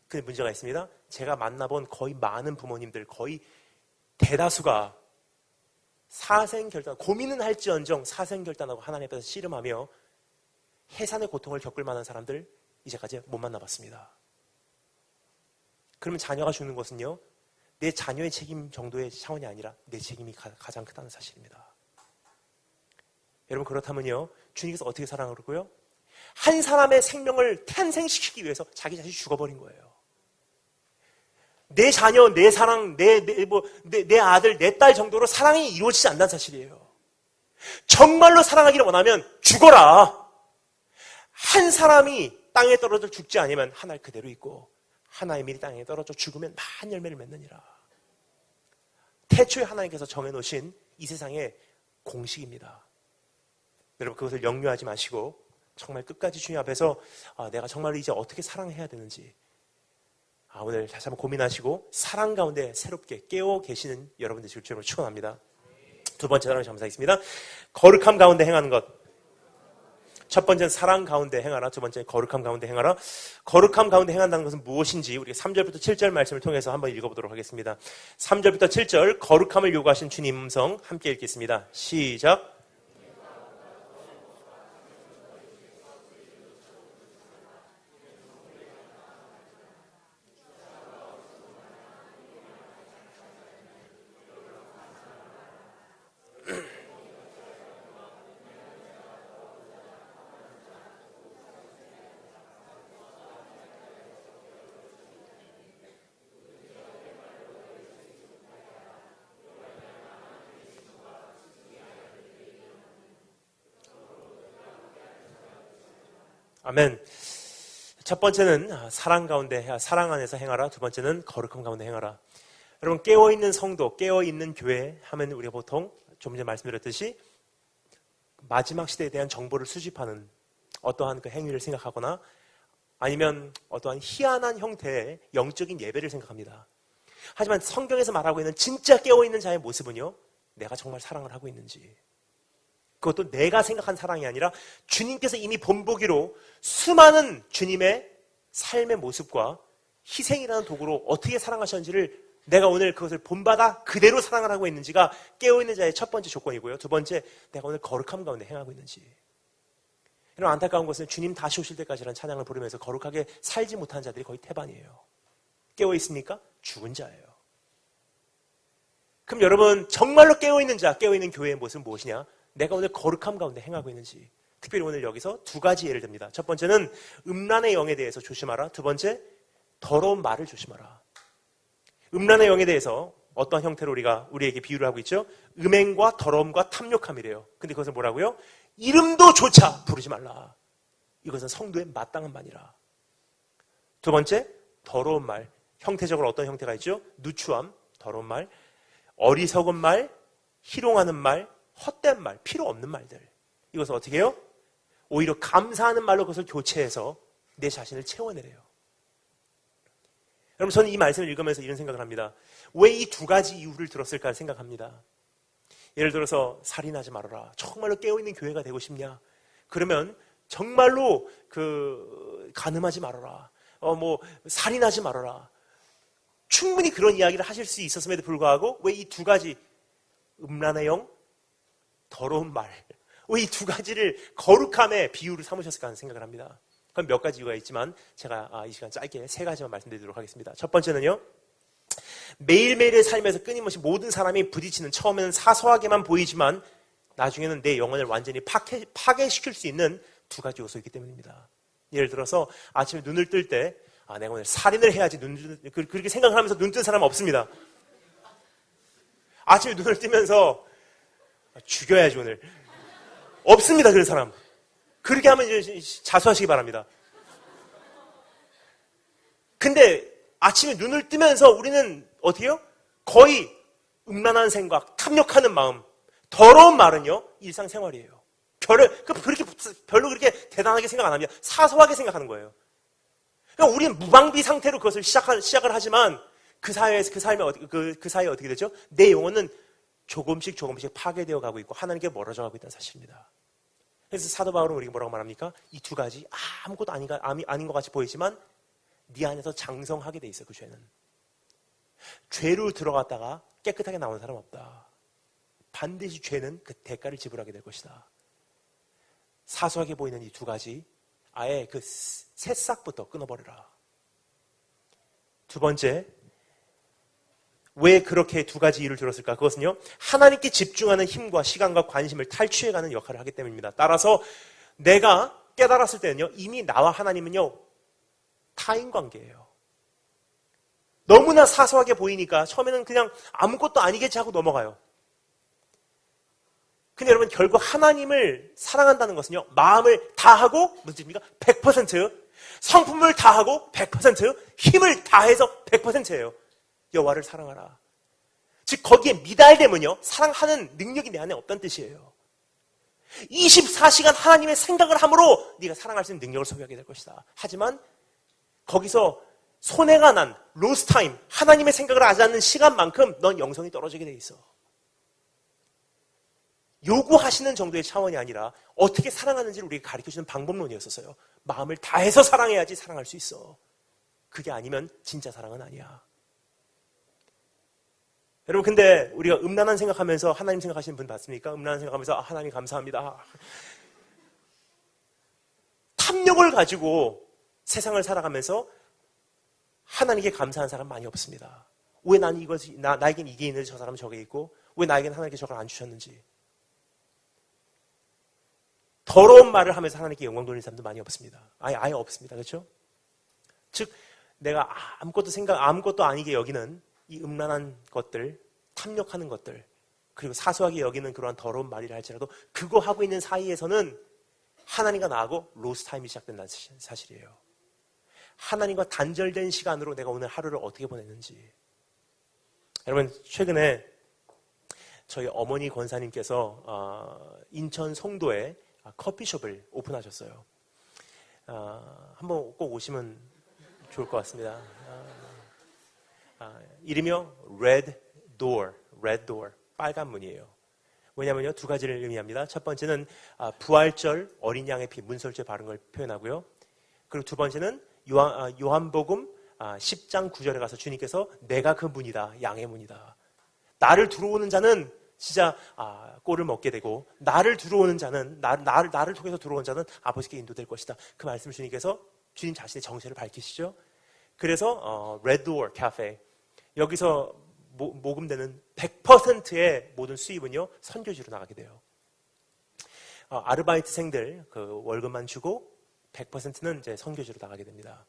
근데 문제가 있습니다. 제가 만나본 거의 많은 부모님들, 거의 대다수가 사생결단, 고민은 할지언정 사생결단하고 하나님 앞에서 씨름하며 해산의 고통을 겪을 만한 사람들 이제까지 못 만나봤습니다. 그러면 자녀가 죽는 것은요, 내 자녀의 책임 정도의 차원이 아니라 내 책임이 가장 크다는 사실입니다. 여러분, 그렇다면요, 주님께서 어떻게 사랑하고요? 한 사람의 생명을 탄생시키기 위해서 자기 자신이 죽어버린 거예요. 내 자녀, 내 사랑, 내 아들, 내 딸 정도로 사랑이 이루어지지 않는 사실이에요. 정말로 사랑하기를 원하면 죽어라. 한 사람이 땅에 떨어져 죽지 않으면 하늘 그대로 있고 하나의 밀이 땅에 떨어져 죽으면 많은 열매를 맺느니라. 태초에 하나님께서 정해놓으신 이 세상의 공식입니다. 여러분 그것을 역류하지 마시고 정말 끝까지 주님 앞에서 내가 정말로 이제 어떻게 사랑해야 되는지 오늘 다시 한번 고민하시고 사랑 가운데 새롭게 깨어 계시는 여러분들 주님으로 축원합니다. 두 번째 사랑 감사하겠습니다. 거룩함 가운데 행하는 것. 첫 번째는 사랑 가운데 행하라. 두 번째는 거룩함 가운데 행하라. 거룩함 가운데 행한다는 것은 무엇인지 우리가 3절부터 7절 말씀을 통해서 한번 읽어보도록 하겠습니다. 3절부터 7절 거룩함을 요구하신 주님 음성 함께 읽겠습니다. 시작. 아멘. 첫 번째는 사랑 가운데 사랑 안에서 행하라. 두 번째는 거룩함 가운데 행하라. 여러분 깨어있는 성도, 깨어있는 교회 하면 우리가 보통 좀 전에 말씀드렸듯이 마지막 시대에 대한 정보를 수집하는 어떠한 그 행위를 생각하거나 아니면 어떠한 희한한 형태의 영적인 예배를 생각합니다. 하지만 성경에서 말하고 있는 진짜 깨어있는 자의 모습은요, 내가 정말 사랑을 하고 있는지, 그것도 내가 생각한 사랑이 아니라 주님께서 이미 본보기로 수많은 주님의 삶의 모습과 희생이라는 도구로 어떻게 사랑하셨는지를 내가 오늘 그것을 본받아 그대로 사랑을 하고 있는지가 깨어있는 자의 첫 번째 조건이고요. 두 번째, 내가 오늘 거룩함 가운데 행하고 있는지. 이런 안타까운 것은 주님 다시 오실 때까지라는 찬양을 부르면서 거룩하게 살지 못한 자들이 거의 태반이에요. 깨어있습니까? 죽은 자예요. 그럼 여러분 정말로 깨어있는 자, 깨어있는 교회의 모습은 무엇이냐? 내가 오늘 거룩함 가운데 행하고 있는지. 특별히 오늘 여기서 두 가지 예를 듭니다. 첫 번째는 음란의 영에 대해서 조심하라. 두 번째, 더러운 말을 조심하라. 음란의 영에 대해서 어떤 형태로 우리에게 비유를 하고 있죠? 음행과 더러움과 탐욕함이래요. 근데 그것은 뭐라고요? 이름도 조차 부르지 말라. 이것은 성도의 마땅한 말이라. 두 번째, 더러운 말. 형태적으로 어떤 형태가 있죠? 누추함, 더러운 말, 어리석은 말, 희롱하는 말, 헛된 말, 필요 없는 말들. 이것을 어떻게 해요? 오히려 감사하는 말로 그것을 교체해서 내 자신을 채워내래요. 여러분 저는 이 말씀을 읽으면서 이런 생각을 합니다. 왜 이 두 가지 이유를 들었을까 생각합니다. 예를 들어서 살인하지 말아라. 정말로 깨어있는 교회가 되고 싶냐? 그러면 정말로 간음하지 말아라. 살인하지 말아라. 충분히 그런 이야기를 하실 수 있었음에도 불구하고 왜 이 두 가지 음란의 영, 더러운 말, 왜 이 두 가지를 거룩함의 비유를 삼으셨을까 하는 생각을 합니다. 그럼 몇 가지 이유가 있지만 제가 이 시간 짧게 세 가지만 말씀드리도록 하겠습니다. 첫 번째는요, 매일매일의 삶에서 끊임없이 모든 사람이 부딪히는, 처음에는 사소하게만 보이지만 나중에는 내 영혼을 완전히 파괴시킬 수 있는 두 가지 요소이기 때문입니다. 예를 들어서 아침에 눈을 뜰 때 내가 오늘 살인을 해야지 그렇게 생각을 하면서 눈 뜬 사람은 없습니다. 아침에 눈을 뜨면서 죽여야지 오늘. 없습니다, 그런 사람. 그렇게 하면 이제 자수하시기 바랍니다. 근데 아침에 눈을 뜨면서 우리는 어떻게 해요? 거의 음란한 생각, 탐욕하는 마음, 더러운 말은요, 일상생활이에요. 별로 그렇게 대단하게 생각 안 합니다. 사소하게 생각하는 거예요. 그러니까 우리는 무방비 상태로 그것을 시작을 하지만 그 사이에 어떻게 되죠? 내 영혼은 조금씩 파괴되어 가고 있고 하나님께 멀어져 가고 있다는 사실입니다. 그래서 사도 바울은 우리에게 뭐라고 말합니까? 이 두 가지 아무것도 아닌 것 같이 보이지만 네 안에서 장성하게 돼 있어. 그 죄는. 죄로 들어갔다가 깨끗하게 나오는 사람 없다. 반드시 죄는 그 대가를 지불하게 될 것이다. 사소하게 보이는 이 두 가지 아예 그 새싹부터 끊어버려라. 두 번째, 왜 그렇게 두 가지 이유를 들었을까? 그것은요, 하나님께 집중하는 힘과 시간과 관심을 탈취해가는 역할을 하기 때문입니다. 따라서 내가 깨달았을 때는요, 이미 나와 하나님은요, 타인 관계예요. 너무나 사소하게 보이니까 처음에는 그냥 아무것도 아니겠지 하고 넘어가요. 근데 여러분 결국 하나님을 사랑한다는 것은요, 마음을 다하고 문제입니까? 100%, 성품을 다하고 100%, 힘을 다해서 100%예요. 여호와를 사랑하라. 즉 거기에 미달되면요, 사랑하는 능력이 내 안에 없다는 뜻이에요. 24시간 하나님의 생각을 함으로 네가 사랑할 수 있는 능력을 소유하게 될 것이다. 하지만 거기서 손해가 난 로스 타임, 하나님의 생각을 하지 않는 시간만큼 넌 영성이 떨어지게 돼 있어. 요구하시는 정도의 차원이 아니라 어떻게 사랑하는지를 우리에게 가르쳐주는 방법론이었었어요. 마음을 다해서 사랑해야지 사랑할 수 있어. 그게 아니면 진짜 사랑은 아니야. 여러분, 근데 우리가 음란한 생각하면서 하나님 생각하시는 분 봤습니까? 음란한 생각하면서 하나님 감사합니다. 탐욕을 가지고 세상을 살아가면서 하나님께 감사한 사람 많이 없습니다. 왜 나는 이것이, 나에겐 이게 있는데 저 사람은 저게 있고, 왜 나에겐 하나님께 저걸 안 주셨는지. 더러운 말을 하면서 하나님께 영광 돌리는 사람도 많이 없습니다. 아예 없습니다. 그렇죠? 즉, 내가 아무것도 아니게 여기는 이 음란한 것들, 탐욕하는 것들, 그리고 사소하게 여기는 그러한 더러운 말이라 할지라도 그거 하고 있는 사이에서는 하나님과 나하고 로스 타임이 시작된다는 사실이에요. 하나님과 단절된 시간으로 내가 오늘 하루를 어떻게 보냈는지. 여러분, 최근에 저희 어머니 권사님께서 인천 송도에 커피숍을 오픈하셨어요. 한번 꼭 오시면 좋을 것 같습니다. 이름이요 Red Door, 빨간 문이에요. 왜냐면요, 두 가지를 의미합니다. 첫 번째는 부활절 어린 양의 피, 문설주에 바른 걸 표현하고요. 그리고 두 번째는 요한복음 10장 9절에 가서 주님께서 내가 그 문이다, 양의 문이다. 나를 들어오는 자는 진짜 꼴을 먹게 되고, 나를 들어오는 자는 나를 통해서 들어온 자는 아버지께 인도될 것이다. 그 말씀을 주님 자신의 정체를 밝히시죠. 그래서 Red Door Cafe, 여기서 모금되는 100%의 모든 수입은요, 선교지로 나가게 돼요. 아르바이트생들 그 월급만 주고 100%는 이제 선교지로 나가게 됩니다.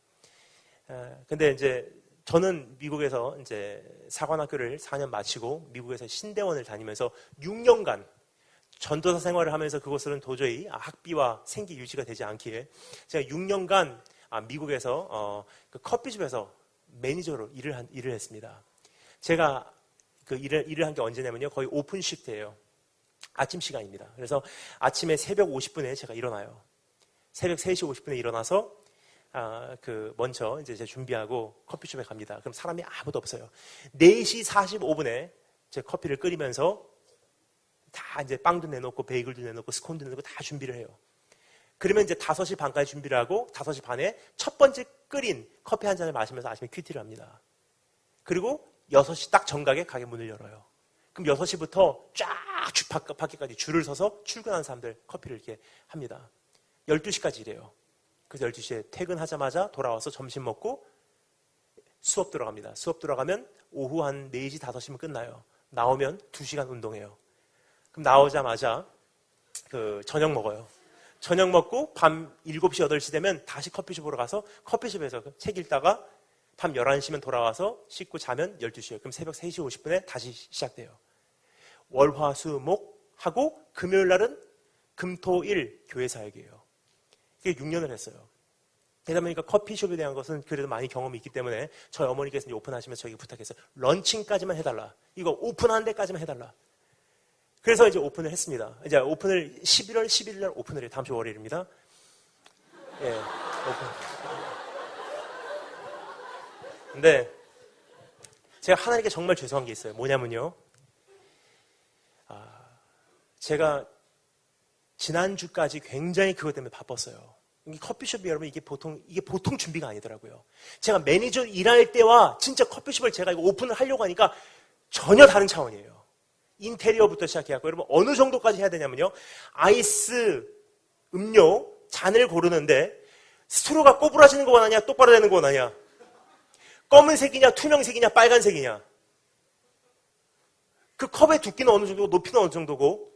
근데 이제 저는 미국에서 이제 사관학교를 4년 마치고 미국에서 신대원을 다니면서 6년간 전도사 생활을 하면서 그것은 도저히 학비와 생계 유지가 되지 않기에 제가 6년간 미국에서 그 커피숍에서 매니저로 일을 했습니다. 제가 그 일을 한 게 언제냐면요, 거의 오픈 시프트예요. 아침 시간입니다. 그래서 아침에 새벽 50분에 제가 일어나요. 새벽 3시 50분에 일어나서 먼저 이제 제가 준비하고 커피숍에 갑니다. 그럼 사람이 아무도 없어요. 4시 45분에 제 커피를 끓이면서 다 이제 빵도 내놓고 베이글도 내놓고 스콘도 내놓고 다 준비를 해요. 그러면 이제 5시 반까지 준비를 하고 5시 반에 첫 번째 끓인 커피 한 잔을 마시면서 아침에 큐티를 합니다. 그리고 6시 딱 정각에 가게 문을 열어요. 그럼 6시부터 쫙 밖에까지 줄을 서서 출근하는 사람들 커피를 이렇게 합니다. 12시까지 일해요. 그래서 12시에 퇴근하자마자 돌아와서 점심 먹고 수업 들어갑니다. 수업 들어가면 오후 한 4시, 5시면 끝나요. 나오면 2시간 운동해요. 그럼 나오자마자 저녁 먹어요. 저녁 먹고 밤 7시, 8시 되면 다시 커피숍으로 가서 커피숍에서 책 읽다가 밤 11시면 돌아와서 씻고 자면 12시예요. 그럼 새벽 3시 50분에 다시 시작돼요. 월, 화, 수, 목 하고 금요일 날은 금, 토, 일 교회 사역이에요. 그게 6년을 했어요. 그러다 보니까 커피숍에 대한 것은 그래도 많이 경험이 있기 때문에 저희 어머니께서 이제 오픈하시면서 저에게 부탁했어요. 런칭까지만 해달라. 이거 오픈하는 데까지만 해달라. 그래서 이제 오픈을 했습니다. 이제 오픈을 11월 11일 날 오픈을 해요. 다음 주 월요일입니다. 예, 오픈. 근데 제가 하나님께 정말 죄송한 게 있어요. 뭐냐면요, 제가 지난주까지 굉장히 그것 때문에 바빴어요. 커피숍이 여러분 이게 보통 준비가 아니더라고요. 제가 매니저 일할 때와 진짜 커피숍을 제가 이거 오픈을 하려고 하니까 전혀 다른 차원이에요. 인테리어부터 시작해갖고 여러분 어느 정도까지 해야 되냐면요, 아이스 음료 잔을 고르는데 스트로가 꼬부라지는 거 원하냐, 똑바로 되는 거 원하냐, 검은색이냐, 투명색이냐, 빨간색이냐, 그 컵의 두께는 어느 정도고 높이는 어느 정도고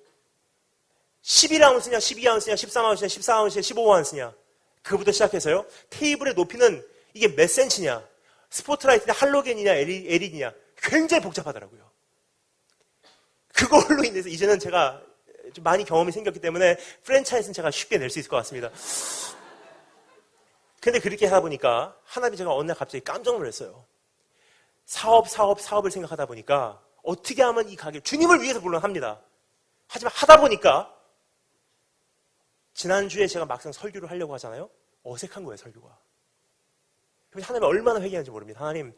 11아운스냐, 12아운스냐, 13아운스냐, 14아운스냐, 15아운스냐, 그거부터 시작해서요, 테이블의 높이는 이게 몇 센치냐, 스포트라이트냐, 할로겐이냐, LED냐, 굉장히 복잡하더라고요. 그걸로 인해서 이제는 제가 좀 많이 경험이 생겼기 때문에 프랜차이즈는 제가 쉽게 낼 수 있을 것 같습니다. 근데 그렇게 하다 보니까 하나님이 제가 어느 날 갑자기 깜짝 놀랐어요. 사업을 생각하다 보니까 어떻게 하면 이 가게 주님을 위해서 물론 합니다. 하지만 하다 보니까 지난주에 제가 막상 설교를 하려고 하잖아요. 어색한 거예요, 설교가. 그래서 하나님이 얼마나 회개하는지 모릅니다. 하나님,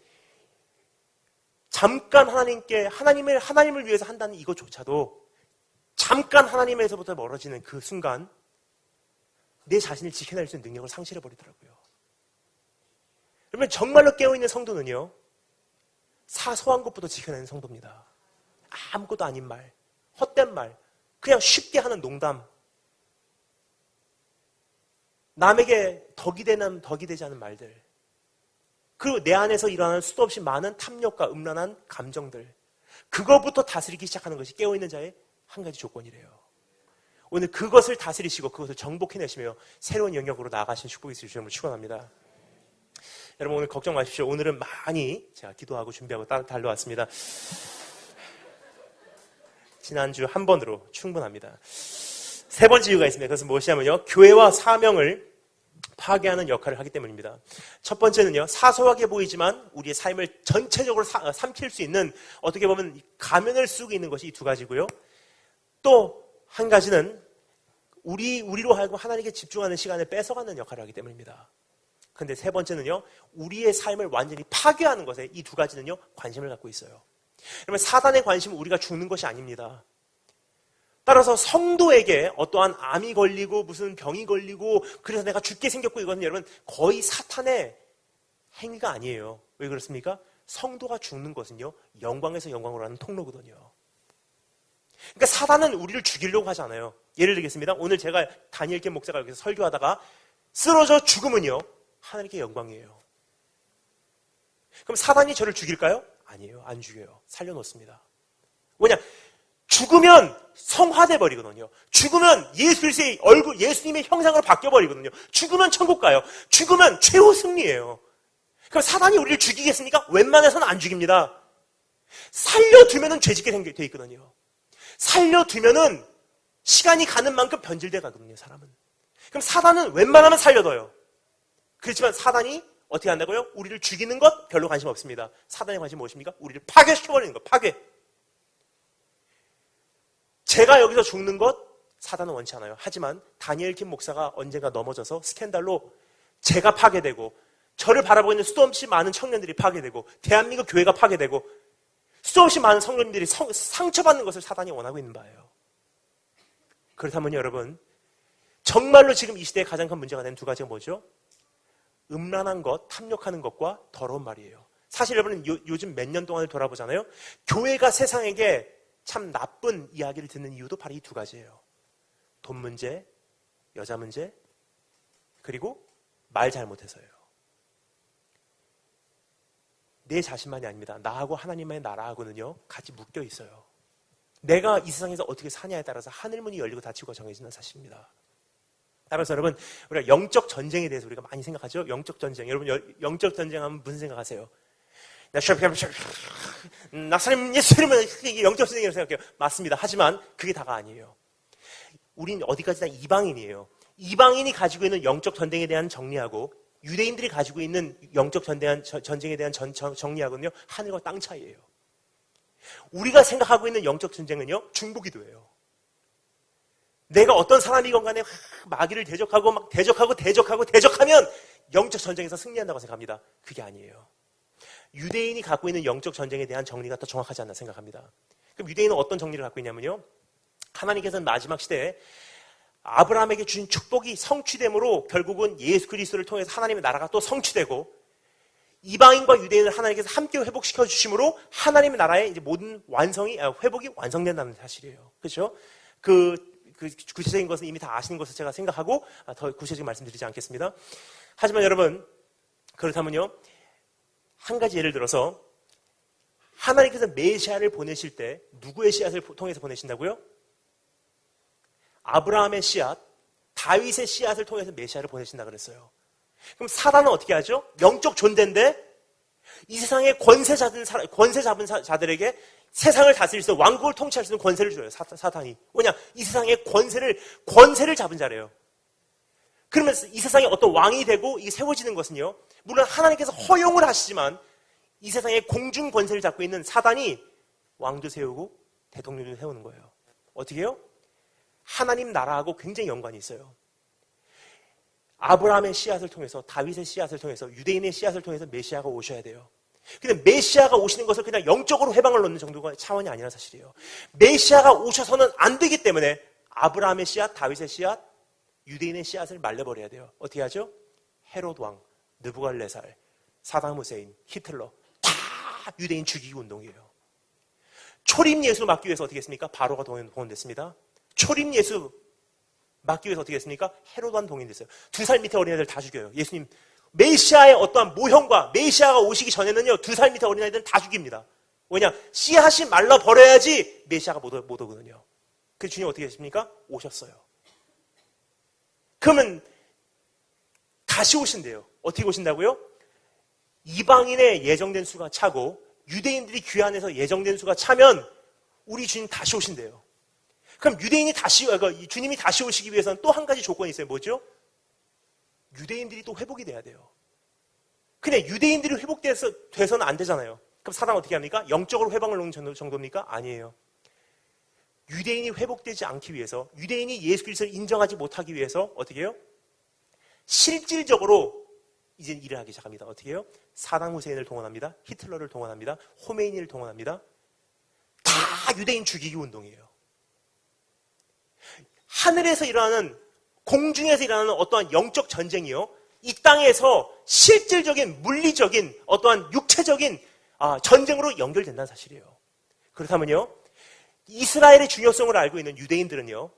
잠깐 하나님을 위해서 한다는 이것조차도 잠깐 하나님에서부터 멀어지는 그 순간 내 자신을 지켜낼 수 있는 능력을 상실해버리더라고요. 그러면 정말로 깨어있는 성도는요, 사소한 것부터 지켜내는 성도입니다. 아무것도 아닌 말, 헛된 말, 그냥 쉽게 하는 농담, 남에게 덕이 되지 않은 말들, 그리고 내 안에서 일어나는 수도 없이 많은 탐욕과 음란한 감정들, 그거부터 다스리기 시작하는 것이 깨어있는 자의 한 가지 조건이래요. 오늘 그것을 다스리시고 그것을 정복해내시며 새로운 영역으로 나아가신 축복이 있으실 줄을 축원합니다. 여러분 오늘 걱정 마십시오. 오늘은 많이 제가 기도하고 준비하고 달려왔습니다. 지난주 한 번으로 충분합니다. 세 번째 이유가 있습니다. 그것은 무엇이냐면요, 교회와 사명을 파괴하는 역할을 하기 때문입니다. 첫 번째는요, 사소하게 보이지만 우리의 삶을 전체적으로 삼킬 수 있는, 어떻게 보면 가면을 쓰고 있는 것이 이 두 가지고요. 또 한 가지는 우리로 하여금 하나님께 집중하는 시간을 뺏어가는 역할을 하기 때문입니다. 그런데 세 번째는요, 우리의 삶을 완전히 파괴하는 것에 이 두 가지는요, 관심을 갖고 있어요. 그러면 사단의 관심은 우리가 죽는 것이 아닙니다. 따라서 성도에게 어떠한 암이 걸리고 무슨 병이 걸리고 그래서 내가 죽게 생겼고, 이거는 여러분 거의 사탄의 행위가 아니에요. 왜 그렇습니까? 성도가 죽는 것은요, 영광에서 영광으로 하는 통로거든요. 그러니까 사단은 우리를 죽이려고 하지 않아요. 예를 들겠습니다. 오늘 제가 다니엘 목사가 여기서 설교하다가 쓰러져 죽으면요, 하나님께 영광이에요. 그럼 사단이 저를 죽일까요? 아니에요. 안 죽여요. 살려놓습니다. 뭐냐? 죽으면 성화돼 버리거든요. 죽으면 예수 그리스도의 얼굴, 예수님의 형상으로 바뀌어 버리거든요. 죽으면 천국 가요. 죽으면 최후 승리예요. 그럼 사단이 우리를 죽이겠습니까? 웬만해서는 안 죽입니다. 살려두면은 죄짓게 돼 있거든요. 살려두면은 시간이 가는 만큼 변질돼 가거든요, 사람은. 그럼 사단은 웬만하면 살려둬요. 그렇지만 사단이 어떻게 한다고요? 우리를 죽이는 것 별로 관심 없습니다. 사단의 관심은 무엇입니까? 우리를 파괴시켜버리는 것, 파괴. 제가 여기서 죽는 것 사단은 원치 않아요. 하지만 다니엘 킴 목사가 언젠가 넘어져서 스캔들로 제가 파괴되고, 저를 바라보고 있는 수도 없이 많은 청년들이 파괴되고, 대한민국 교회가 파괴되고, 수도 없이 많은 성도님들이 상처받는 것을 사단이 원하고 있는 바예요. 그렇다면 여러분, 정말로 지금 이 시대에 가장 큰 문제가 되는 두 가지가 뭐죠? 음란한 것, 탐욕하는 것과 더러운 말이에요. 사실 여러분 요즘 몇 년 동안을 돌아보잖아요. 교회가 세상에게 참 나쁜 이야기를 듣는 이유도 바로 이 두 가지예요. 돈 문제, 여자 문제, 그리고 말 잘못해서예요. 내 자신만이 아닙니다. 나하고 하나님의 나라하고는요, 같이 묶여 있어요. 내가 이 세상에서 어떻게 사냐에 따라서 하늘문이 열리고 닫히고가 정해지는 사실입니다. 따라서 여러분, 우리가 영적 전쟁에 대해서 우리가 많이 생각하죠? 영적 전쟁. 여러분, 영적 전쟁 하면 무슨 생각하세요? 나사님 예수님은 이게 영적 전쟁이라고 생각해요. 맞습니다. 하지만 그게 다가 아니에요. 우린 어디까지나 이방인이에요. 이방인이 가지고 있는 영적 전쟁에 대한 정리하고 유대인들이 가지고 있는 영적 전쟁에 대한 정리하고는요, 하늘과 땅 차이예요. 우리가 생각하고 있는 영적 전쟁은요, 중보기도예요. 내가 어떤 사람이건 간에 마귀를 대적하면 영적 전쟁에서 승리한다고 생각합니다. 그게 아니에요. 유대인이 갖고 있는 영적 전쟁에 대한 정리가 더 정확하지 않나 생각합니다. 그럼 유대인은 어떤 정리를 갖고 있냐면요, 하나님께서는 마지막 시대에 아브라함에게 주신 축복이 성취됨으로 결국은 예수 그리스도를 통해서 하나님의 나라가 또 성취되고, 이방인과 유대인을 하나님께서 함께 회복시켜 주심으로 하나님의 나라의 이제 모든 회복이 완성된다는 사실이에요. 그렇죠? 그 구체적인 것은 이미 다 아시는 것을 제가 생각하고 더 구체적인 말씀드리지 않겠습니다. 하지만 여러분, 그렇다면요, 한 가지 예를 들어서 하나님께서 메시아를 보내실 때 누구의 씨앗을 통해서 보내신다고요? 아브라함의 씨앗, 다윗의 씨앗을 통해서 메시아를 보내신다 그랬어요. 그럼 사단은 어떻게 하죠? 영적 존재인데 이 세상에 권세 잡은 자들에게 세상을 다스릴 수 있는, 왕국을 통치할 수 있는 권세를 줘요. 사탄이. 뭐냐? 이 세상의 권세를 잡은 자래요. 그러면 이 세상에 어떤 왕이 되고 이게 세워지는 것은요, 물론 하나님께서 허용을 하시지만 이 세상에 공중 권세를 잡고 있는 사단이 왕도 세우고 대통령도 세우는 거예요. 어떻게 해요? 하나님 나라하고 굉장히 연관이 있어요. 아브라함의 씨앗을 통해서, 다윗의 씨앗을 통해서, 유대인의 씨앗을 통해서 메시아가 오셔야 돼요. 근데 메시아가 오시는 것을 그냥 영적으로 회방을 놓는 정도가 차원이 아니라 사실이에요. 메시아가 오셔서는 안 되기 때문에 아브라함의 씨앗, 다윗의 씨앗, 유대인의 씨앗을 말려버려야 돼요. 어떻게 하죠? 헤롯 왕, 느부갈네살, 사담 후세인, 히틀러 다 유대인 죽이기 운동이에요. 초림 예수 막기 위해서 어떻게 했습니까? 바로가 동원됐습니다. 초림 예수 막기 위해서 어떻게 했습니까? 헤롯 왕 동원됐어요. 2살 밑에 어린애들 다 죽여요. 예수님 메시아의 어떠한 모형과 메시아가 오시기 전에는요, 2살 밑에 어린아이들은 다 죽입니다. 왜냐? 씨앗이 말라버려야지 메시아가 못 오거든요. 그래서 주님 어떻게 했습니까? 오셨어요. 그러면 다시 오신대요. 어떻게 오신다고요? 이방인의 예정된 수가 차고 유대인들이 귀환해서 예정된 수가 차면 우리 주님 다시 오신대요. 그럼 주님이 다시 오시기 위해서는 또 한 가지 조건이 있어요. 뭐죠? 유대인들이 또 회복이 돼야 돼요. 근데 유대인들이 회복돼서는 안 되잖아요. 그럼 사단은 어떻게 합니까? 영적으로 회방을 놓는 정도입니까? 아니에요. 유대인이 회복되지 않기 위해서, 유대인이 예수 그리스도를 인정하지 못하기 위해서 어떻게 해요? 실질적으로 이제 일을 하기 시작합니다. 어떻게 해요? 사당 후세인을 동원합니다. 히틀러를 동원합니다. 호메이니를 동원합니다. 다 유대인 죽이기 운동이에요. 하늘에서 일어나는, 공중에서 일어나는 어떠한 영적 전쟁이요, 이 땅에서 실질적인 물리적인 어떠한 육체적인 전쟁으로 연결된다는 사실이에요. 그렇다면요, 이스라엘의 중요성을 알고 있는 유대인들은요,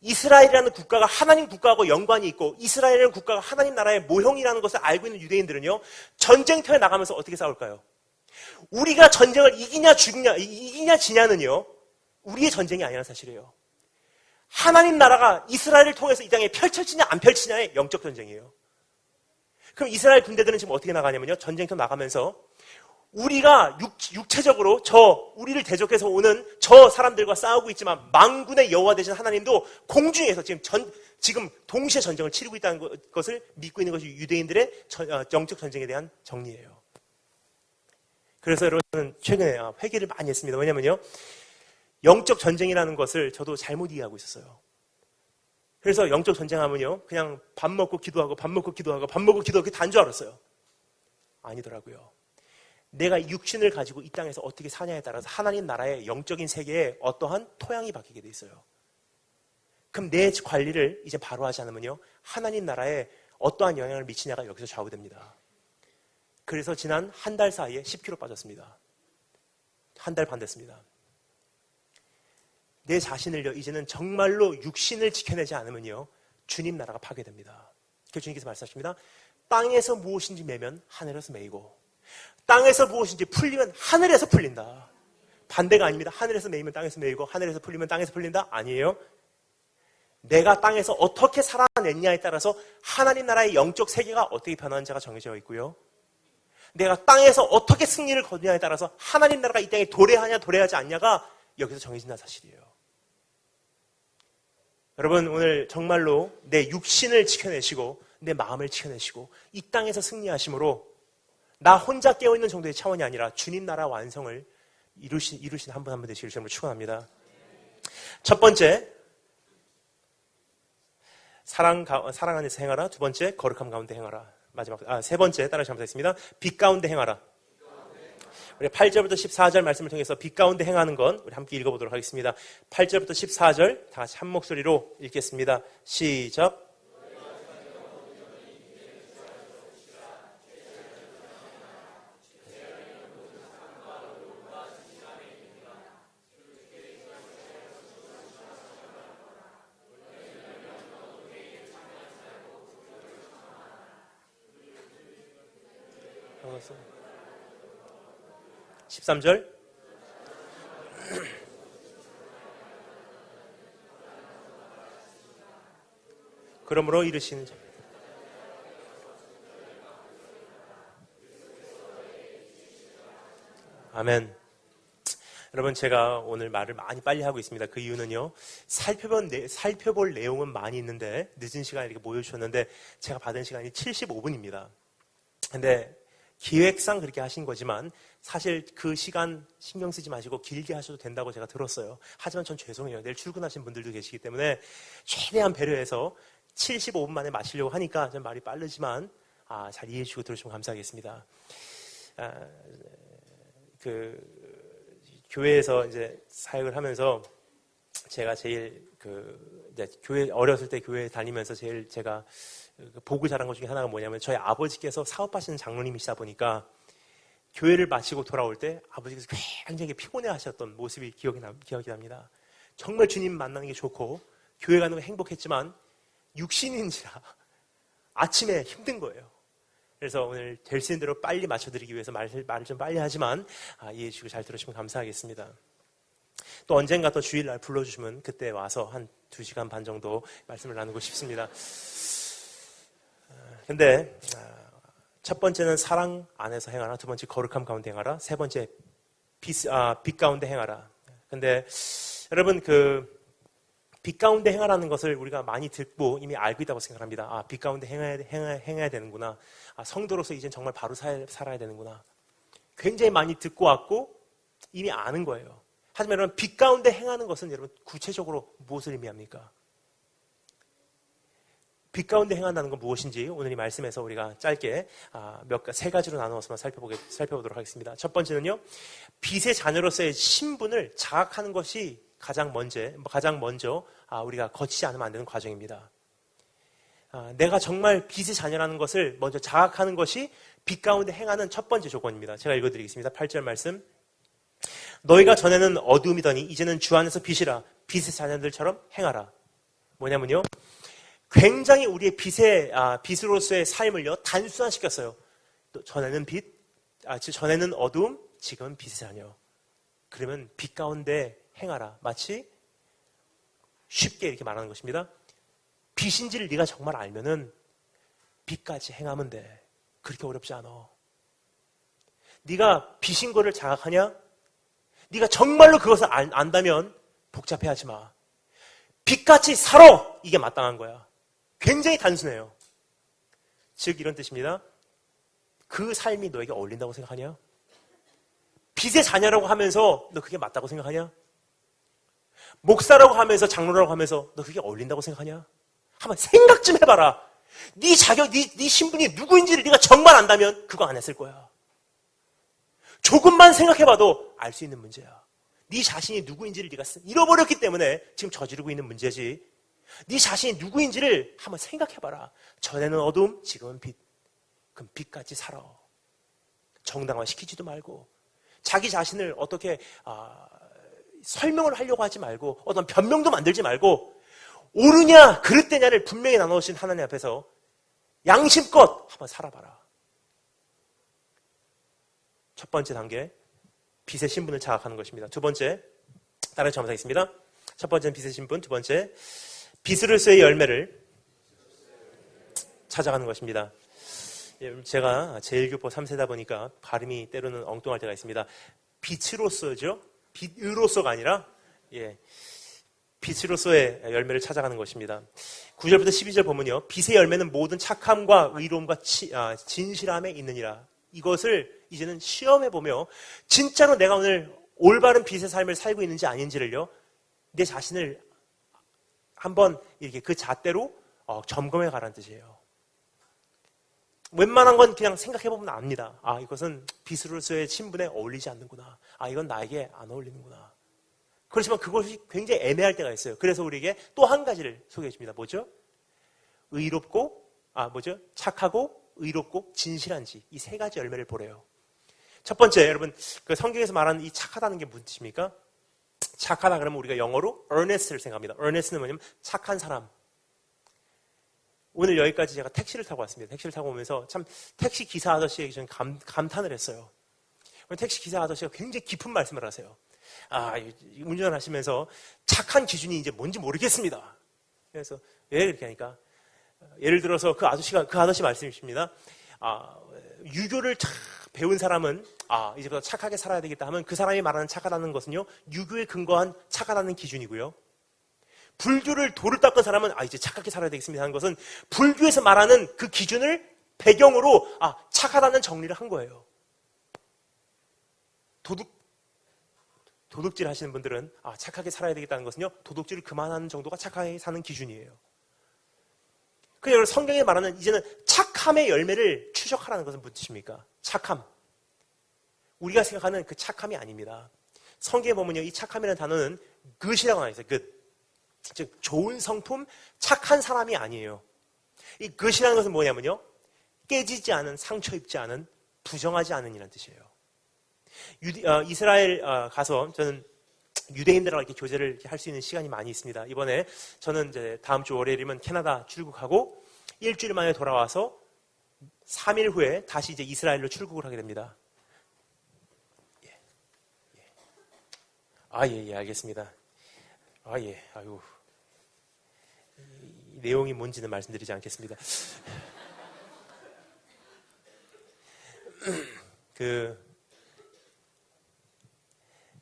이스라엘이라는 국가가 하나님 국가하고 연관이 있고 이스라엘이라는 국가가 하나님 나라의 모형이라는 것을 알고 있는 유대인들은요, 전쟁터에 나가면서 어떻게 싸울까요? 우리가 전쟁을 이기냐 지냐는요, 우리의 전쟁이 아니라는 사실이에요. 하나님 나라가 이스라엘을 통해서 이 땅에 펼쳐지냐 안 펼치냐의 영적 전쟁이에요. 그럼 이스라엘 군대들은 지금 어떻게 나가냐면요, 전쟁터 나가면서 우리가 육체적으로 우리를 대적해서 오는 저 사람들과 싸우고 있지만 만군의 여호와 되신 하나님도 공중에서 지금 동시에 전쟁을 치르고 있다는 것을 믿고 있는 것이 유대인들의 영적 전쟁에 대한 정리예요. 그래서 여러분, 최근에 회개를 많이 했습니다. 왜냐면요, 영적 전쟁이라는 것을 저도 잘못 이해하고 있었어요. 그래서 영적 전쟁하면요, 그냥 밥 먹고 기도하고 밥 먹고 기도하고 밥 먹고 기도하고 그게 다인 줄 알았어요. 아니더라고요. 내가 육신을 가지고 이 땅에서 어떻게 사냐에 따라서 하나님 나라의 영적인 세계에 어떠한 토양이 바뀌게 돼 있어요. 그럼 내 관리를 이제 바로 하지 않으면요, 하나님 나라에 어떠한 영향을 미치냐가 여기서 좌우됩니다. 그래서 지난 한 달 사이에 10kg 빠졌습니다. 한 달 반 됐습니다. 내 자신을요, 이제는 정말로 육신을 지켜내지 않으면요, 주님 나라가 파괴됩니다. 그래서 주님께서 말씀하십니다. 땅에서 무엇인지 매면 하늘에서 매이고, 땅에서 무엇인지 풀리면 하늘에서 풀린다. 반대가 아닙니다. 하늘에서 매이면 땅에서 매이고, 하늘에서 풀리면 땅에서 풀린다? 아니에요. 내가 땅에서 어떻게 살아냈냐에 따라서 하나님 나라의 영적 세계가 어떻게 변하는지가 정해져 있고요, 내가 땅에서 어떻게 승리를 거두냐에 따라서 하나님 나라가 이 땅에 도래하냐 도래하지 않냐가 여기서 정해진다는 사실이에요. 여러분, 오늘 정말로 내 육신을 지켜내시고 내 마음을 지켜내시고 이 땅에서 승리하심으로 나 혼자 깨어있는 정도의 차원이 아니라 주님 나라 완성을 이루신 한 분 한 분 되시길 주님으로 축원합니다. 첫 번째, 사랑 안에서 행하라. 두 번째, 거룩함 가운데 행하라. 마지막, 세 번째, 따라 잘못했습니다. 빛 가운데 행하라. 우리 8절부터 14절 말씀을 통해서 빛 가운데 행하는 건 우리 함께 읽어보도록 하겠습니다. 8절부터 14절 다 같이 한 목소리로 읽겠습니다. 시작. 반갑습니다. 13절. 그러므로 이르시는 자. 아멘. 여러분, 제가 오늘 말을 많이 빨리 하고 있습니다. 그 이유는요, 살펴볼 내용은 많이 있는데 늦은 시간에 이렇게 모여주셨는데 제가 받은 시간이 75분입니다. 근데 기획상 그렇게 하신 거지만 사실 그 시간 신경 쓰지 마시고 길게 하셔도 된다고 제가 들었어요. 하지만 전 죄송해요. 내일 출근하신 분들도 계시기 때문에 최대한 배려해서 75분 만에 마치려고 하니까 좀 말이 빠르지만 잘 이해해 주시고 들으시면 감사하겠습니다. 교회에서 이제 사역을 하면서 제가 제일 이제 교회 어렸을 때 교회 다니면서 제일 제가 보고 자란 것 중에 하나가 뭐냐면 저희 아버지께서 사업하시는 장로님이시다 보니까 교회를 마치고 돌아올 때 아버지께서 굉장히 피곤해 하셨던 모습이 기억이 납니다. 정말 주님 만나는 게 좋고 교회 가는 거 행복했지만 육신인지라 아침에 힘든 거예요. 그래서 오늘 될 수 있는 대로 빨리 맞춰드리기 위해서 말을 좀 빨리 하지만 이해해 주시고 잘 들으시면 감사하겠습니다. 또 언젠가 또 주일날 불러주시면 그때 와서 한 2시간 반 정도 말씀을 나누고 싶습니다. 근데 첫 번째는 사랑 안에서 행하라, 두 번째 거룩함 가운데 행하라, 세 번째 빛 가운데 행하라. 근데 여러분 빛 가운데 행하라는 것을 우리가 많이 듣고 이미 알고 있다고 생각합니다. 빛 가운데 행해야 되는구나. 성도로서 이젠 정말 바로 살아야 되는구나. 굉장히 많이 듣고 왔고 이미 아는 거예요. 하지만 여러분, 빛 가운데 행하는 것은 여러분 구체적으로 무엇을 의미합니까? 빛 가운데 행한다는 건 무엇인지 오늘 이 말씀에서 우리가 짧게 세 가지로 나누어서 살펴보도록 하겠습니다. 첫 번째는요, 빛의 자녀로서의 신분을 자각하는 것이 가장 먼저 우리가 거치지 않으면 안 되는 과정입니다. 내가 정말 빛의 자녀라는 것을 먼저 자각하는 것이 빛 가운데 행하는 첫 번째 조건입니다. 제가 읽어드리겠습니다. 8절 말씀. 너희가 전에는 어두움이더니 이제는 주 안에서 빛이라. 빛의 자녀들처럼 행하라. 뭐냐면요, 굉장히 우리의 빛으로서의 삶을요 단순화시켰어요. 전에는 전에는 어두움, 지금은 빛의 자녀. 그러면 빛 가운데 행하라. 마치 쉽게 이렇게 말하는 것입니다. 빛인지를 네가 정말 알면은 빛까지 행하면 돼. 그렇게 어렵지 않아. 네가 빛인 거를 자각하냐? 네가 정말로 그것을 안다면 복잡해하지 마. 빛같이 살아. 이게 마땅한 거야. 굉장히 단순해요. 즉 이런 뜻입니다. 그 삶이 너에게 어울린다고 생각하냐? 빛의 자녀라고 하면서 너 그게 맞다고 생각하냐? 목사라고 하면서 장로라고 하면서 너 그게 어울린다고 생각하냐? 한번 생각 좀 해봐라. 네 자격, 네 신분이 누구인지를 네가 정말 안다면 그거 안 했을 거야. 조금만 생각해봐도 알 수 있는 문제야. 네 자신이 누구인지를 네가 잃어버렸기 때문에 지금 저지르고 있는 문제지. 네 자신이 누구인지를 한번 생각해봐라. 전에는 어둠, 지금은 빛. 그럼 빛같이 살아. 정당화시키지도 말고 자기 자신을 어떻게 설명을 하려고 하지 말고 어떤 변명도 만들지 말고 옳으냐 그릇되냐를 분명히 나눠주신 하나님 앞에서 양심껏 한번 살아봐라. 첫 번째 단계, 빛의 신분을 자각하는 것입니다. 두 번째, 따라 점사하겠습니다. 첫 번째는 빛의 신분, 두 번째, 빛으로서의 열매를 찾아가는 것입니다. 제가 제1교포 3세다 보니까 발음이 때로는 엉뚱할 때가 있습니다. 빛으로서죠. 빛으로서가 아니라 빛으로서의 열매를 찾아가는 것입니다. 9절부터 12절 보면요. 빛의 열매는 모든 착함과 의로움과 진실함에 있느니라. 이것을 이제는 시험해보며 진짜로 내가 오늘 올바른 빛의 삶을 살고 있는지 아닌지를요. 내 자신을 한번 이렇게 그 잣대로 점검해 가라는 뜻이에요. 웬만한 건 그냥 생각해보면 압니다. 이것은 빛으로서의 신분에 어울리지 않는구나. 이건 나에게 안 어울리는구나. 그렇지만 그것이 굉장히 애매할 때가 있어요. 그래서 우리에게 또 한 가지를 소개해 줍니다. 뭐죠? 착하고 의롭고 진실한지. 이 세 가지 열매를 보래요. 첫 번째, 여러분, 그 성경에서 말하는 이 착하다는 게 무슨 뜻입니까? 착하다 그러면 우리가 영어로 earnest를 생각합니다. earnest는 뭐냐면 착한 사람. 오늘 여기까지 제가 택시를 타고 왔습니다. 택시를 타고 오면서 참 택시 기사 아저씨에게 좀 감탄을 했어요. 택시 기사 아저씨가 굉장히 깊은 말씀을 하세요. 운전하시면서 착한 기준이 이제 뭔지 모르겠습니다. 그래서 왜 그렇게 하니까 예를 들어서 그 아저씨 말씀이십니다. 유교를 참 배운 사람은 이제부터 착하게 살아야 되겠다 하면 그 사람이 말하는 착하다는 것은요, 유교에 근거한 착하다는 기준이고요. 불교를 도를 닦은 사람은 이제 착하게 살아야 되겠습니다 하는 것은 불교에서 말하는 그 기준을 배경으로 착하다는 정리를 한 거예요. 도둑질 하시는 분들은 착하게 살아야 되겠다는 것은요, 도둑질을 그만하는 정도가 착하게 사는 기준이에요. 그래서 성경에 말하는 이제는 착함의 열매를 추적하라는 것은 무슨 뜻입니까? 착함. 우리가 생각하는 그 착함이 아닙니다. 성경에 보면요, 이 착함이라는 단어는 good이라고 나와 있어요. good. 즉 좋은 성품, 착한 사람이 아니에요. 이 good이라는 것은 뭐냐면요, 깨지지 않은, 상처 입지 않은, 부정하지 않은 이라는 뜻이에요. 이스라엘 가서 저는 유대인들하고 이렇게 교제를 할 수 있는 시간이 많이 있습니다. 이번에 저는 이제 다음 주 월요일이면 캐나다 출국하고 일주일 만에 돌아와서 3일 후에 다시 이제 이스라엘로 출국을 하게 됩니다. 예, 알겠습니다. 아이고. 이 내용이 뭔지는 말씀드리지 않겠습니다.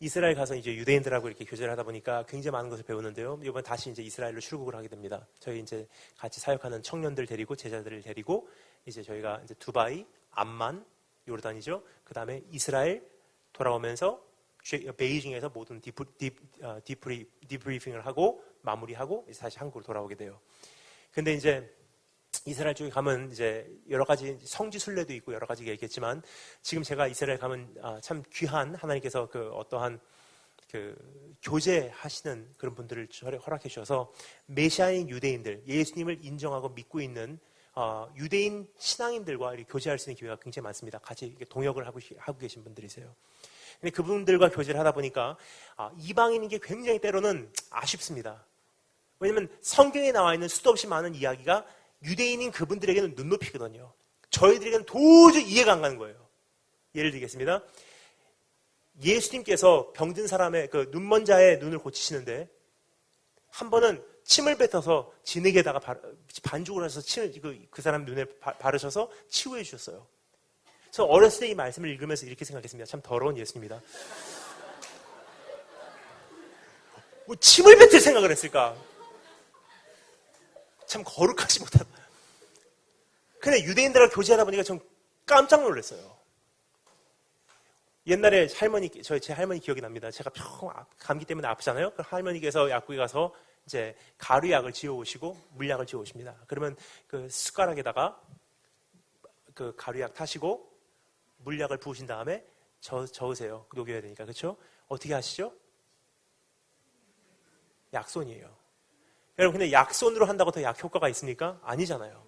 이스라엘 가서 이제 유대인들하고 이렇게 교제를 하다 보니까 굉장히 많은 것을 배우는데요. 이번 다시 이제 이스라엘로 출국을 하게 됩니다. 저희 이제 같이 사역하는 청년들 데리고 제자들을 데리고 이제 저희가 이제 두바이, 암만, 요르단이죠. 그 다음에 이스라엘 돌아오면서 베이징에서 모든 디브리핑을 하고 마무리하고 다시 한국으로 돌아오게 돼요. 근데 이제 이스라엘 쪽에 가면 이제 여러 가지 성지 순례도 있고 여러 가지가 있겠지만 지금 제가 이스라엘 가면 참 귀한 하나님께서 어떠한 교제하시는 그런 분들을 허락해 주셔서 메시아인 유대인들, 예수님을 인정하고 믿고 있는 유대인 신앙인들과 이렇게 교제할 수 있는 기회가 굉장히 많습니다. 같이 이렇게 동역을 하고 계신 분들이세요. 근데 그분들과 교제를 하다 보니까 이방인인 게 굉장히 때로는 아쉽습니다. 왜냐하면 성경에 나와 있는 수도 없이 많은 이야기가 유대인인 그분들에게는 눈높이거든요. 저희들에게는 도저히 이해가 안 가는 거예요. 예를 들겠습니다. 예수님께서 병든 사람의 눈먼 자의 눈을 고치시는데 한 번은 침을 뱉어서 진흙에다가 반죽을 해서 그 사람 눈에 바르셔서 치유해 주셨어요. 저 어렸을 때 이 말씀을 읽으면서 이렇게 생각했습니다. 참 더러운 예수님이다. 뭐 침을 뱉을 생각을 했을까? 참 거룩하지 못하다. 근데 유대인들과 교제하다 보니까 좀 깜짝 놀랐어요. 옛날에 제 할머니 기억이 납니다. 제가 감기 때문에 아프잖아요. 그 할머니께서 약국에 가서 이제 가루약을 지어오시고 물약을 지어오십니다. 그러면 그 숟가락에다가 그 가루약 타시고 물약을 부으신 다음에 저으세요. 녹여야 되니까. 그렇죠? 어떻게 하시죠? 약손이에요. 여러분, 근데 약손으로 한다고 더 약 효과가 있습니까? 아니잖아요.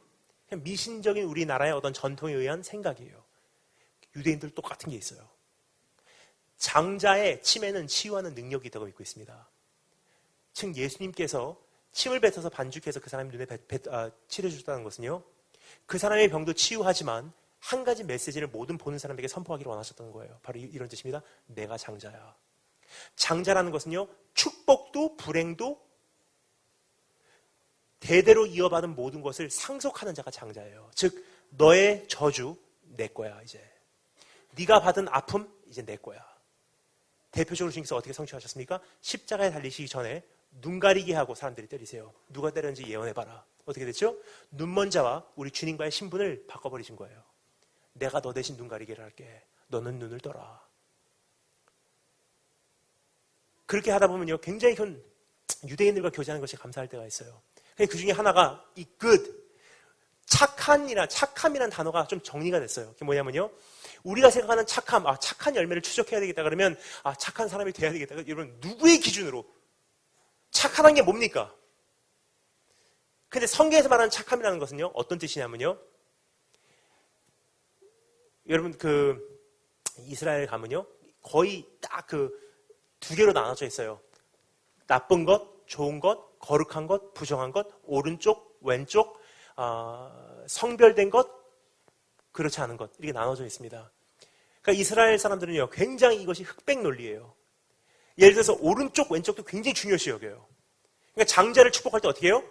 그냥 미신적인 우리나라의 어떤 전통에 의한 생각이에요. 유대인들 똑같은 게 있어요. 장자의 침에는 치유하는 능력이 있다고 믿고 있습니다. 즉 예수님께서 침을 뱉어서 반죽해서 그 사람의 눈에 칠해주셨다는 것은요, 그 사람의 병도 치유하지만 한 가지 메시지를 모든 보는 사람에게 선포하기를 원하셨던 거예요. 바로 이런 뜻입니다. 내가 장자야. 장자라는 것은요, 축복도 불행도 대대로 이어받은 모든 것을 상속하는 자가 장자예요. 즉 너의 저주 내 거야. 이제 네가 받은 아픔 이제 내 거야. 대표적으로 주님께서 어떻게 성취하셨습니까? 십자가에 달리시기 전에 눈 가리게 하고 사람들이 때리세요. 누가 때렸는지 예언해봐라. 어떻게 됐죠? 눈먼 자와 우리 주님과의 신분을 바꿔버리신 거예요. 내가 너 대신 눈 가리게를 할게. 너는 눈을 떠라. 그렇게 하다 보면요, 굉장히 유대인들과 교제하는 것이 감사할 때가 있어요. 그 중에 하나가 이 good, 착함이란 단어가 좀 정리가 됐어요. 그게 뭐냐면요, 우리가 생각하는 착함, 착한 열매를 추적해야 되겠다 그러면 착한 사람이 돼야 되겠다. 여러분, 누구의 기준으로 착하다는 게 뭡니까? 근데 성경에서 말하는 착함이라는 것은요, 어떤 뜻이냐면요, 여러분 이스라엘 가면요, 거의 딱 두 개로 나눠져 있어요. 나쁜 것, 좋은 것, 거룩한 것, 부정한 것, 오른쪽, 왼쪽, 성별된 것, 그렇지 않은 것, 이렇게 나눠져 있습니다. 그러니까 이스라엘 사람들은요, 굉장히 이것이 흑백 논리예요. 예를 들어서 오른쪽, 왼쪽도 굉장히 중요시 여겨요. 그러니까 장자를 축복할 때 어떻게 해요?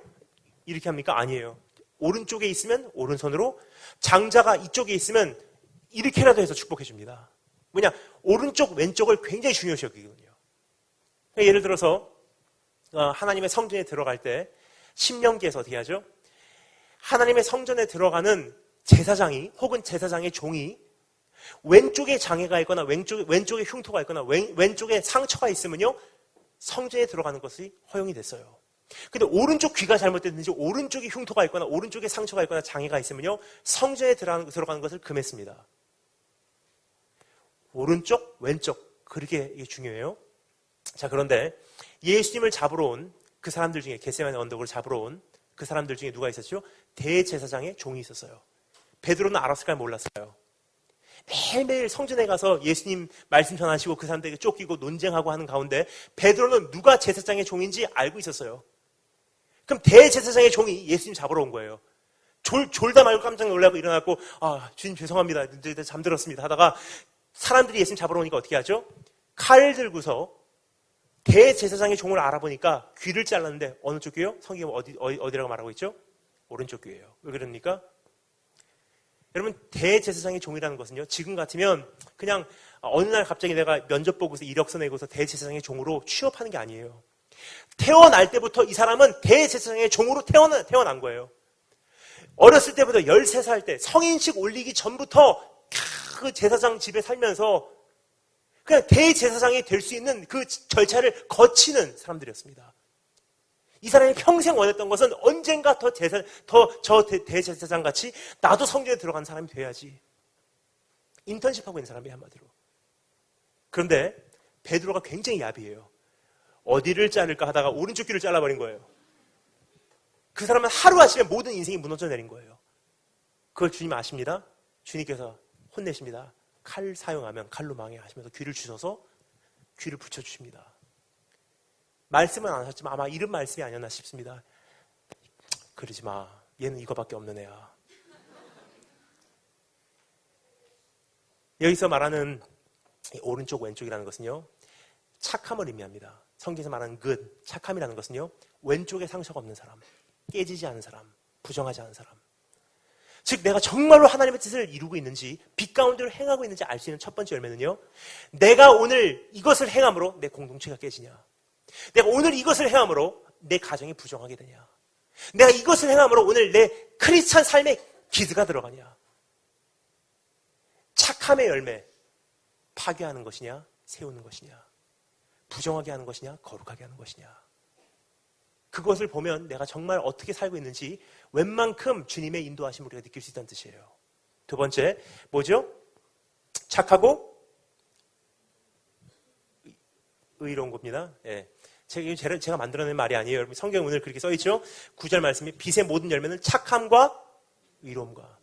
이렇게 합니까? 아니에요. 오른쪽에 있으면 오른손으로, 장자가 이쪽에 있으면 이렇게라도 해서 축복해 줍니다. 뭐냐? 오른쪽, 왼쪽을 굉장히 중요시 여기거든요. 예를 들어서 하나님의 성전에 들어갈 때 신명기에서 어떻게 하죠? 하나님의 성전에 들어가는 제사장이 혹은 제사장의 종이 왼쪽에 장애가 있거나 왼쪽에 흉터가 있거나 왼쪽에 상처가 있으면요 성전에 들어가는 것이 허용이 됐어요. 근데 오른쪽 귀가 잘못됐든지 오른쪽에 흉터가 있거나 오른쪽에 상처가 있거나 장애가 있으면요 성전에 들어가는 것을 금했습니다. 오른쪽, 왼쪽 그렇게 이게 중요해요. 자, 그런데 예수님을 잡으러 온 그 사람들 중에 겟세마네 언덕을 잡으러 온 그 사람들 중에 누가 있었죠? 대제사장의 종이 있었어요. 베드로는 알았을까요? 몰랐어요. 매일매일 성전에 가서 예수님 말씀 전하시고 그 사람들에게 쫓기고 논쟁하고 하는 가운데 베드로는 누가 제사장의 종인지 알고 있었어요. 그럼 대제사장의 종이 예수님 잡으러 온 거예요. 졸다 말고 깜짝 놀라고 일어나고 주님 죄송합니다. 이제 잠들었습니다 하다가 사람들이 예수님 잡으러 오니까 어떻게 하죠? 칼 들고서 대제사장의 종을 알아보니까 귀를 잘랐는데 어느 쪽 귀요? 성경은 어디라고 말하고 있죠? 오른쪽 귀예요. 왜 그럽니까? 여러분 대제사장의 종이라는 것은요 지금 같으면 그냥 어느 날 갑자기 내가 면접 보고서 이력서 내고서 대제사장의 종으로 취업하는 게 아니에요. 태어날 때부터 이 사람은 대제사장의 종으로 태어난 거예요. 어렸을 때부터 13살 때 성인식 올리기 전부터 그 제사장 집에 살면서 그냥 대제사장이 될 수 있는 그 절차를 거치는 사람들이었습니다. 이 사람이 평생 원했던 것은 언젠가 저 대제사장 같이 나도 성전에 들어간 사람이 돼야지. 인턴십하고 있는 사람이 한마디로. 그런데 베드로가 굉장히 야비해요. 어디를 자를까 하다가 오른쪽 귀를 잘라버린 거예요. 그 사람은 하루아침에 모든 인생이 무너져 내린 거예요. 그걸 주님 아십니다. 주님께서 혼내십니다. 칼 사용하면 칼로 망해 하시면서 귀를 주셔서 귀를 붙여주십니다. 말씀은 안 하셨지만 아마 이런 말씀이 아니었나 싶습니다. 그러지 마. 얘는 이거밖에 없는 애야. 여기서 말하는 오른쪽 왼쪽이라는 것은요. 착함을 의미합니다. 성경에서 말하는 good, 착함이라는 것은요. 왼쪽에 상처가 없는 사람, 깨지지 않은 사람, 부정하지 않은 사람. 즉 내가 정말로 하나님의 뜻을 이루고 있는지 빛 가운데로 행하고 있는지 알 수 있는 첫 번째 열매는요. 내가 오늘 이것을 행함으로 내 공동체가 깨지냐. 내가 오늘 이것을 행함으로 내 가정이 부정하게 되냐. 내가 이것을 행함으로 오늘 내 크리스찬 삶에 기드가 들어가냐. 착함의 열매, 파괴하는 것이냐 세우는 것이냐. 부정하게 하는 것이냐 거룩하게 하는 것이냐. 그것을 보면 내가 정말 어떻게 살고 있는지 웬만큼 주님의 인도하심을 우리가 느낄 수 있다는 뜻이에요. 두 번째 뭐죠? 착하고 의로운 겁니다. 예. 제가 만들어낸 말이 아니에요. 여러분 성경에 오늘 그렇게 써있죠? 9절 말씀이 빛의 모든 열매는 착함과 의로움과.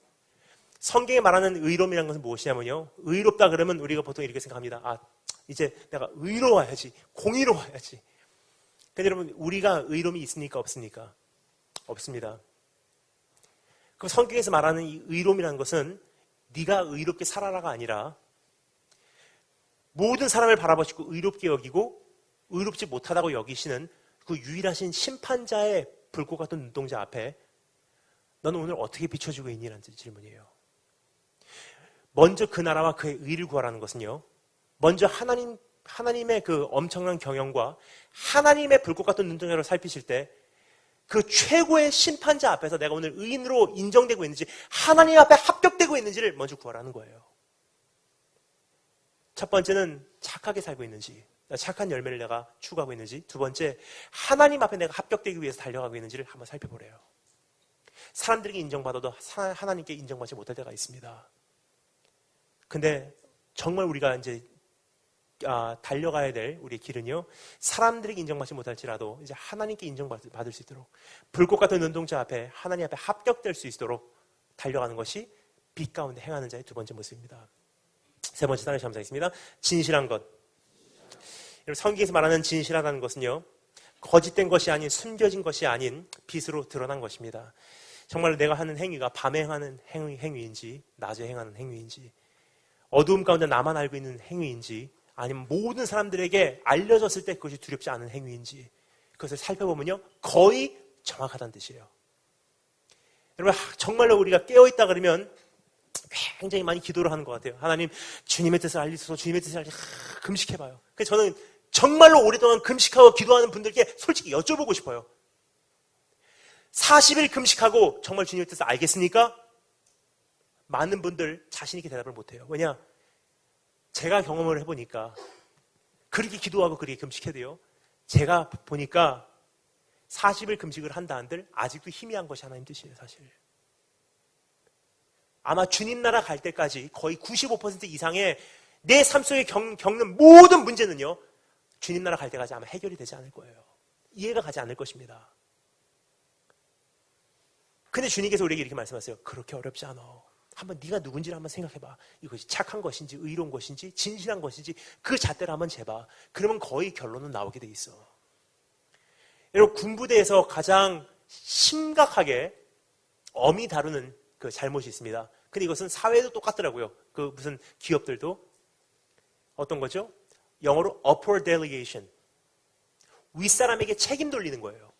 성경에 말하는 의로움이라는 것은 무엇이냐면요. 의롭다 그러면 우리가 보통 이렇게 생각합니다. 이제 내가 의로워야지. 공의로워야지. 근데 여러분 우리가 의로움이 있습니까? 없습니까? 없습니다. 그럼 성경에서 말하는 이 의로움이라는 것은 네가 의롭게 살아라가 아니라 모든 사람을 바라보시고 의롭게 여기고 의롭지 못하다고 여기시는 그 유일하신 심판자의 불꽃 같은 눈동자 앞에 너는 오늘 어떻게 비춰주고 있니라는 질문이에요. 먼저 그 나라와 그의 의를 구하라는 것은요. 먼저 하나님의 그 엄청난 경영과 하나님의 불꽃 같은 눈동자로 살피실 때 그 최고의 심판자 앞에서 내가 오늘 의인으로 인정되고 있는지 하나님 앞에 합격되고 있는지를 먼저 구하라는 거예요. 첫 번째는 착하게 살고 있는지 착한 열매를 내가 추구하고 있는지 두 번째 하나님 앞에 내가 합격되기 위해서 달려가고 있는지를 한번 살펴보래요. 사람들에게 인정받아도 하나님께 인정받지 못할 때가 있습니다. 근데 정말 우리가 이제 달려가야 될 우리의 길은요. 사람들에게 인정받지 못할지라도 이제 하나님께 인정받을 수 있도록 불꽃 같은 눈동자 앞에 하나님 앞에 합격될 수 있도록 달려가는 것이 빛 가운데 행하는 자의 두 번째 모습입니다. 세 번째 단을 감사하겠습니다. 진실한 것. 성경에서 말하는 진실하다는 것은요. 거짓된 것이 아닌 숨겨진 것이 아닌 빛으로 드러난 것입니다. 정말 내가 하는 행위가 밤에 행하는 행위인지 낮에 행하는 행위인지 어두움 가운데 나만 알고 있는 행위인지 아니면 모든 사람들에게 알려졌을 때 그것이 두렵지 않은 행위인지 그것을 살펴보면요. 거의 정확하다는 뜻이에요. 여러분 정말로 우리가 깨어있다 그러면 굉장히 많이 기도를 하는 것 같아요. 하나님, 주님의 뜻을 알리소서, 주님의 뜻을 알리소서. 금식해봐요. 그래서 저는 정말로 오랫동안 금식하고 기도하는 분들께 솔직히 여쭤보고 싶어요. 40일 금식하고 정말 주님의 뜻을 알겠습니까? 많은 분들 자신 있게 대답을 못해요. 왜냐? 제가 경험을 해보니까 그렇게 기도하고 그렇게 금식해도요, 제가 보니까 40일 금식을 한다 한들 아직도 희미한 것이 하나님 뜻이에요, 사실. 아마 주님 나라 갈 때까지 거의 95% 이상의 내 삶 속에 겪는 모든 문제는요, 주님 나라 갈 때까지 아마 해결이 되지 않을 거예요. 이해가 가지 않을 것입니다. 근데 주님께서 우리에게 이렇게 말씀하세요. 그렇게 어렵지 않아. 한번 네가 누군지를 한번 생각해봐. 이것이 착한 것인지 의로운 것인지 진실한 것인지 그 잣대를 한번 재봐. 그러면 거의 결론은 나오게 돼 있어. 여러분, 군부대에서 가장 심각하게 엄히 다루는 그 잘못이 있습니다. 근데 이것은 사회도 똑같더라고요. 그 무슨 기업들도. 어떤 거죠? 영어로 upward delegation. 윗사람에게 책임 돌리는 거예요.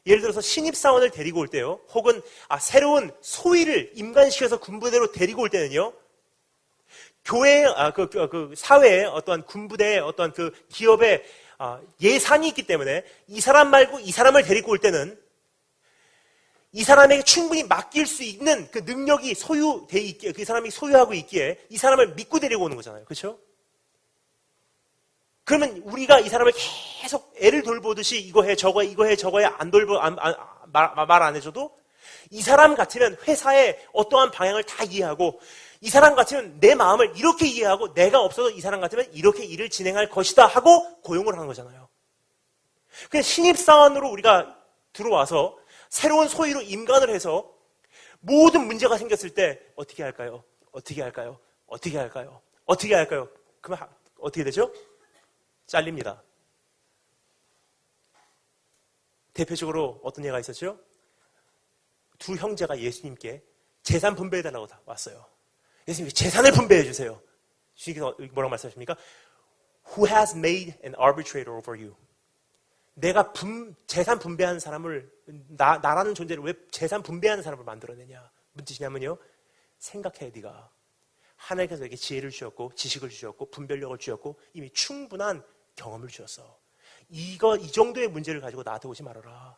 예를 들어서 신입사원을 데리고 올 때요, 혹은 새로운 소위를 임관시켜서 군부대로 데리고 올 때는요, 교회, 사회에 어떠한 군부대의 어떠한 그 기업의 예산이 있기 때문에 이 사람 말고 이 사람을 데리고 올 때는 이 사람에게 충분히 맡길 수 있는 그 능력이 소유돼 있기에, 그 사람이 소유하고 있기에 이 사람을 믿고 데리고 오는 거잖아요. 그렇죠? 그러면 우리가 이 사람을 계속 애를 돌보듯이 이거 해, 저거 해, 이거 해, 저거 해, 말 안 해줘도 이 사람 같으면 회사의 어떠한 방향을 다 이해하고 이 사람 같으면 내 마음을 이렇게 이해하고 내가 없어도 이 사람 같으면 이렇게 일을 진행할 것이다 하고 고용을 하는 거잖아요. 그냥 신입사원으로 우리가 들어와서 새로운 소위로 임관을 해서 모든 문제가 생겼을 때 어떻게 할까요? 어떻게 할까요? 어떻게 할까요? 어떻게 할까요? 그러면 어떻게 되죠? 잘립니다. 대표적으로 어떤 예가 있었죠? 두 형제가 예수님께 재산 분배해달라고 왔어요. 예수님, 재산을 분배해 주세요. 주님께서 뭐라고 말씀하십니까? Who has made an arbitrator over you? 내가 재산 분배하는 사람을, 나라는 존재를 왜 재산 분배하는 사람을 만들어내냐? 무슨 뜻이냐면요, 생각해. 네가 하나님께서 내게 지혜를 주셨고 지식을 주셨고 분별력을 주셨고 이미 충분한 경험을 주셨어. 이 정도의 문제를 가지고 나한테 오지 말아라.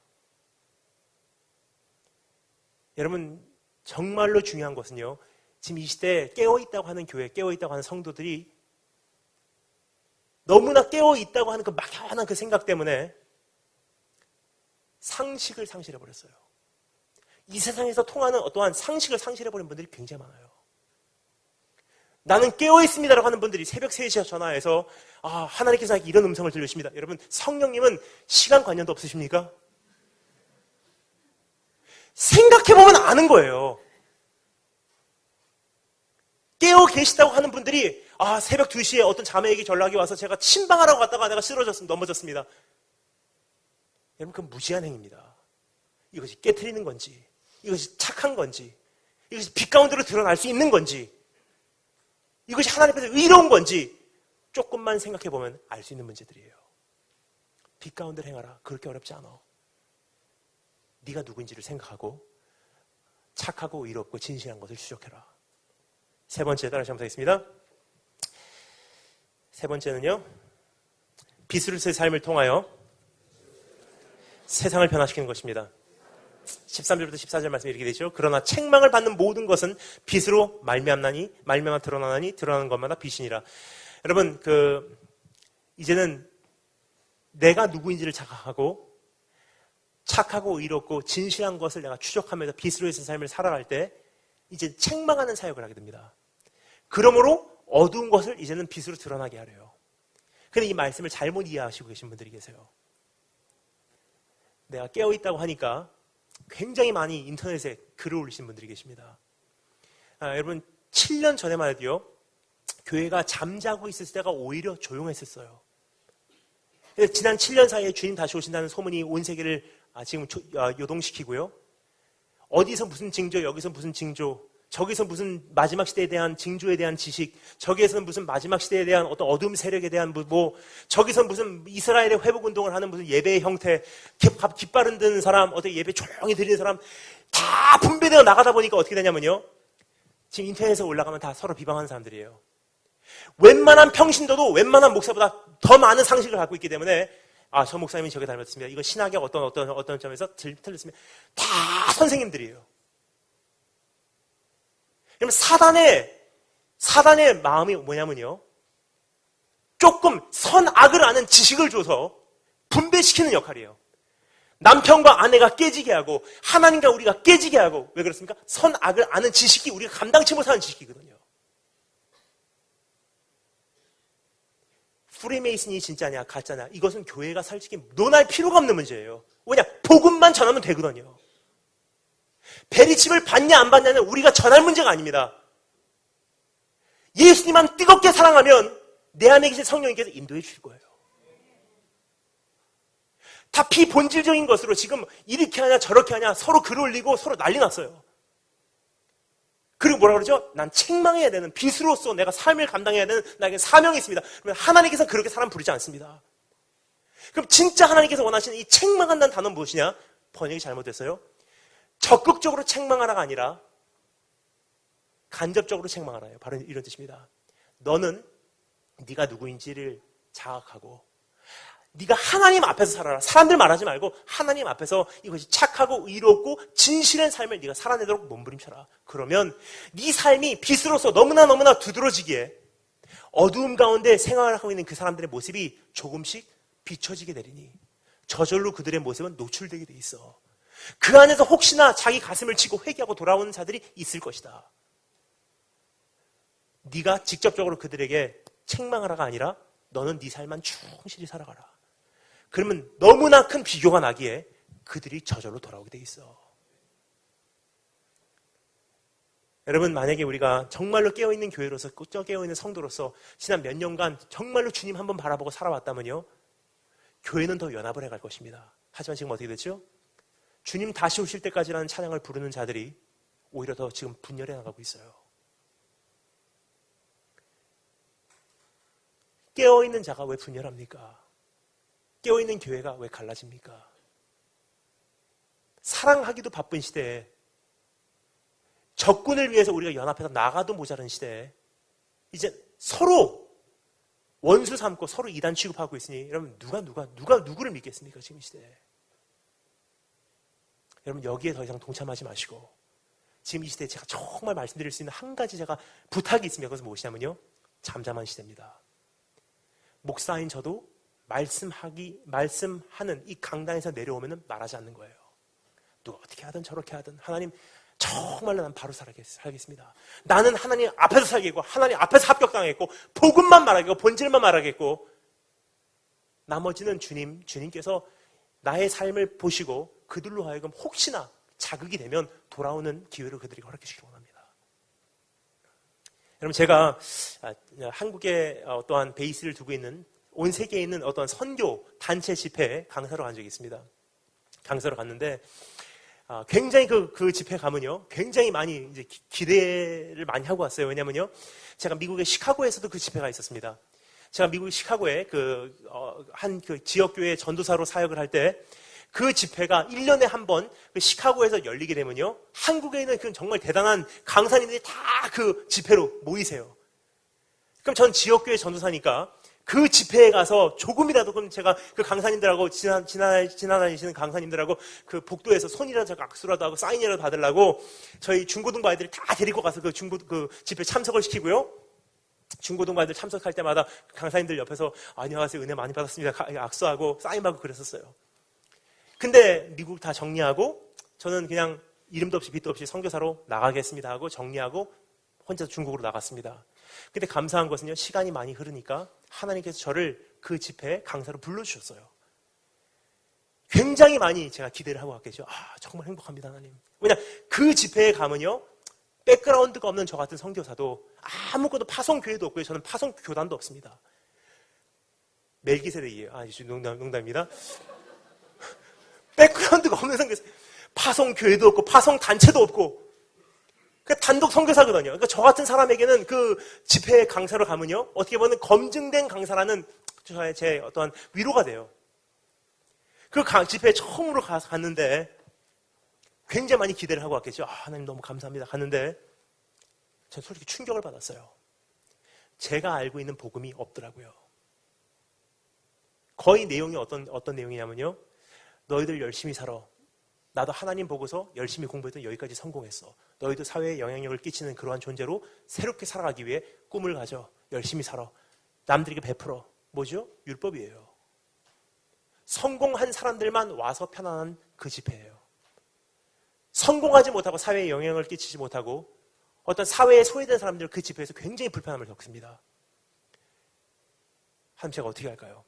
여러분, 정말로 중요한 것은요, 지금 이 시대에 깨어있다고 하는 교회, 깨어있다고 하는 성도들이 너무나 깨어있다고 하는 그 막연한 그 생각 때문에 상식을 상실해버렸어요. 이 세상에서 통하는 어떠한 상식을 상실해버린 분들이 굉장히 많아요. 나는 깨어있습니다라고 하는 분들이 새벽 3시에 전화해서 하나님께서 이런 음성을 들려주십니다. 여러분, 성령님은 시간관념도 없으십니까? 생각해보면 아는 거예요. 깨어 계시다고 하는 분들이 새벽 2시에 어떤 자매에게 전락이 와서 제가 침방하라고 갔다가 내가 넘어졌습니다. 여러분, 그건 무지한 행위입니다. 이것이 깨트리는 건지, 이것이 착한 건지, 이것이 빛 가운데로 드러날 수 있는 건지, 이것이 하나님 앞에서 의로운 건지 조금만 생각해보면 알 수 있는 문제들이에요. 빛 가운데로 행하라. 그렇게 어렵지 않아. 네가 누구인지를 생각하고 착하고 의롭고 진실한 것을 추적해라. 세 번째, 따라서 한번 하겠습니다. 세 번째는요, 빛으로서의 삶을 통하여 세상을 변화시키는 것입니다. 13절부터 14절 말씀이 이렇게 되죠. 그러나 책망을 받는 모든 것은 빛으로 말미암아 드러나나니 드러나는 것마다 빛이니라. 여러분, 이제는 내가 누구인지를 자각하고 착하고 의롭고 진실한 것을 내가 추적하면서 빛으로의 삶을 살아갈 때 이제 책망하는 사역을 하게 됩니다. 그러므로 어두운 것을 이제는 빛으로 드러나게 하래요. 근데 이 말씀을 잘못 이해하시고 계신 분들이 계세요. 내가 깨어있다고 하니까 굉장히 많이 인터넷에 글을 올리신 분들이 계십니다. 여러분, 7년 전에만 해도요, 교회가 잠자고 있을 때가 오히려 조용했었어요. 지난 7년 사이에 주님 다시 오신다는 소문이 온 세계를 지금 요동시키고요. 어디서 무슨 징조, 여기서 무슨 징조, 저기서 무슨 마지막 시대에 대한 징조에 대한 지식, 저기에서는 무슨 마지막 시대에 대한 어떤 어둠 세력에 대한 저기서 무슨 이스라엘의 회복 운동을 하는 무슨 예배의 형태, 깃발은 드는 사람, 어떻게 예배 조용히 드리는 사람 다 분배되어 나가다 보니까 어떻게 되냐면요, 지금 인터넷에 올라가면 다 서로 비방하는 사람들이에요. 웬만한 평신도도 웬만한 목사보다 더 많은 상식을 갖고 있기 때문에 저 목사님이 저게 닮았습니다. 이거 신학의 어떤 점에서 틀렸습니다. 다 선생님들이에요. 그러면 사단의 마음이 뭐냐면요. 조금 선악을 아는 지식을 줘서 분배시키는 역할이에요. 남편과 아내가 깨지게 하고 하나님과 우리가 깨지게 하고 왜 그렇습니까? 선악을 아는 지식이 우리가 감당치 못하는 지식이거든요. 프리메이슨이 진짜냐 가짜냐 이것은 교회가 솔직히 논할 필요가 없는 문제예요. 왜냐? 복음만 전하면 되거든요. 베리칩을 받냐 안 받냐는 우리가 전할 문제가 아닙니다. 예수님만 뜨겁게 사랑하면 내 안에 계신 성령님께서 인도해 주실 거예요. 다 비본질적인 것으로 지금 이렇게 하냐 저렇게 하냐 서로 글 올리고 서로 난리 났어요. 그리고 뭐라 그러죠? 난 책망해야 되는 빛으로서 내가 삶을 감당해야 되는 나에게 사명이 있습니다. 그러면 하나님께서 그렇게 사람 부르지 않습니다. 그럼 진짜 하나님께서 원하시는 이 책망한다는 단어는 무엇이냐? 번역이 잘못됐어요. 적극적으로 책망하라가 아니라 간접적으로 책망하라예요. 바로 이런 뜻입니다. 너는 네가 누구인지를 자각하고 네가 하나님 앞에서 살아라. 사람들 말하지 말고 하나님 앞에서 이것이 착하고 의롭고 진실한 삶을 네가 살아내도록 몸부림쳐라. 그러면 네 삶이 빛으로서 너무나 두드러지기에 어두움 가운데 생활하고 있는 그 사람들의 모습이 조금씩 비춰지게 되리니 저절로 그들의 모습은 노출되게 돼 있어. 그 안에서 혹시나 자기 가슴을 치고 회개하고 돌아오는 자들이 있을 것이다. 네가 직접적으로 그들에게 책망하라가 아니라 너는 네 삶만 충실히 살아가라. 그러면 너무나 큰 비교가 나기에 그들이 저절로 돌아오게 돼 있어. 여러분, 만약에 우리가 정말로 깨어있는 교회로서 깨어있는 성도로서 지난 몇 년간 정말로 주님 한번 바라보고 살아왔다면요, 교회는 더 연합을 해갈 것입니다. 하지만 지금 어떻게 됐죠? 주님 다시 오실 때까지라는 찬양을 부르는 자들이 오히려 더 지금 분열해 나가고 있어요. 깨어있는 자가 왜 분열합니까? 깨어있는 교회가 왜 갈라집니까? 사랑하기도 바쁜 시대에 적군을 위해서 우리가 연합해서 나가도 모자란 시대에 이제 서로 원수 삼고 서로 이단 취급하고 있으니 여러분 누가 누구를 믿겠습니까? 지금 이 시대에. 여러분 여기에 더 이상 동참하지 마시고 지금 이 시대에 제가 정말 말씀드릴 수 있는 한 가지 제가 부탁이 있습니다. 그것은 무엇이냐면요. 잠잠한 시대입니다. 목사인 저도 말씀하는 이 강단에서 내려오면은 말하지 않는 거예요. 누가 어떻게 하든 저렇게 하든 하나님 정말로 난 바로 살겠습니다. 나는 하나님 앞에서 살겠고 하나님 앞에서 합격당했고 복음만 말하겠고 본질만 말하겠고 나머지는 주님께서 나의 삶을 보시고 그들로 하여금 혹시나 자극이 되면 돌아오는 기회를 그들에게 허락해 주시기 원합니다. 여러분 제가 한국에 어떠한 베이스를 두고 있는 온 세계에 있는 어떤 선교 단체 집회에 강사로 간 적이 있습니다. 강사로 갔는데 굉장히 그 집회 가면요, 굉장히 많이 이제 기대를 많이 하고 왔어요. 왜냐면요, 제가 미국의 시카고에서도 그 집회가 있었습니다. 제가 미국 시카고에 한 지역교회 전도사로 사역을 할 때 그 집회가 1년에 한 번 그 시카고에서 열리게 되면요, 한국에 있는 그 정말 대단한 강사님들이 다 그 집회로 모이세요. 그럼 전 지역교회 전도사니까 그 집회에 가서 조금이라도 그럼 제가 그 강사님들하고 지나다니시는 강사님들하고 그 복도에서 손이라도 잡고 악수라도 하고 사인이라도 받으려고 저희 중고등부 아이들이 다 데리고 가서 그 집회 참석을 시키고요. 중고등부 아이들 참석할 때마다 강사님들 옆에서 안녕하세요, 은혜 많이 받았습니다, 악수하고 사인받고 그랬었어요. 근데 미국 다 정리하고 저는 그냥 이름도 없이 빛도 없이 선교사로 나가겠습니다 하고 정리하고 혼자 중국으로 나갔습니다. 근데 감사한 것은요, 시간이 많이 흐르니까 하나님께서 저를 그 집회에 강사로 불러주셨어요. 굉장히 많이 제가 기대를 하고 갔겠죠. 정말 행복합니다, 하나님. 왜냐, 그 집회에 가면요, 백그라운드가 없는 저 같은 선교사도 아무것도 파송교회도 없고요. 저는 파송교단도 없습니다. 멜기세덱이에요. 농담입니다. 백그라운드가 없는 선교사, 파송교회도 없고 파송단체도 없고 단독 선교사거든요. 그러니까 저 같은 사람에게는 그 집회 강사로 가면요, 어떻게 보면 검증된 강사라는 제 어떠한 위로가 돼요. 그 집회에 처음으로 갔는데 굉장히 많이 기대를 하고 왔겠죠. 하나님 너무 감사합니다. 갔는데 저는 솔직히 충격을 받았어요. 제가 알고 있는 복음이 없더라고요. 거의 내용이 어떤 내용이냐면요. 너희들 열심히 살아. 나도 하나님 보고서 열심히 공부했더니 여기까지 성공했어. 너희도 사회에 영향력을 끼치는 그러한 존재로 새롭게 살아가기 위해 꿈을 가져. 열심히 살아. 남들에게 베풀어. 뭐죠? 율법이에요. 성공한 사람들만 와서 편안한 그 집회예요. 성공하지 못하고 사회에 영향을 끼치지 못하고 어떤 사회에 소외된 사람들 그 집회에서 굉장히 불편함을 겪습니다. 하나님 제가 어떻게 할까요?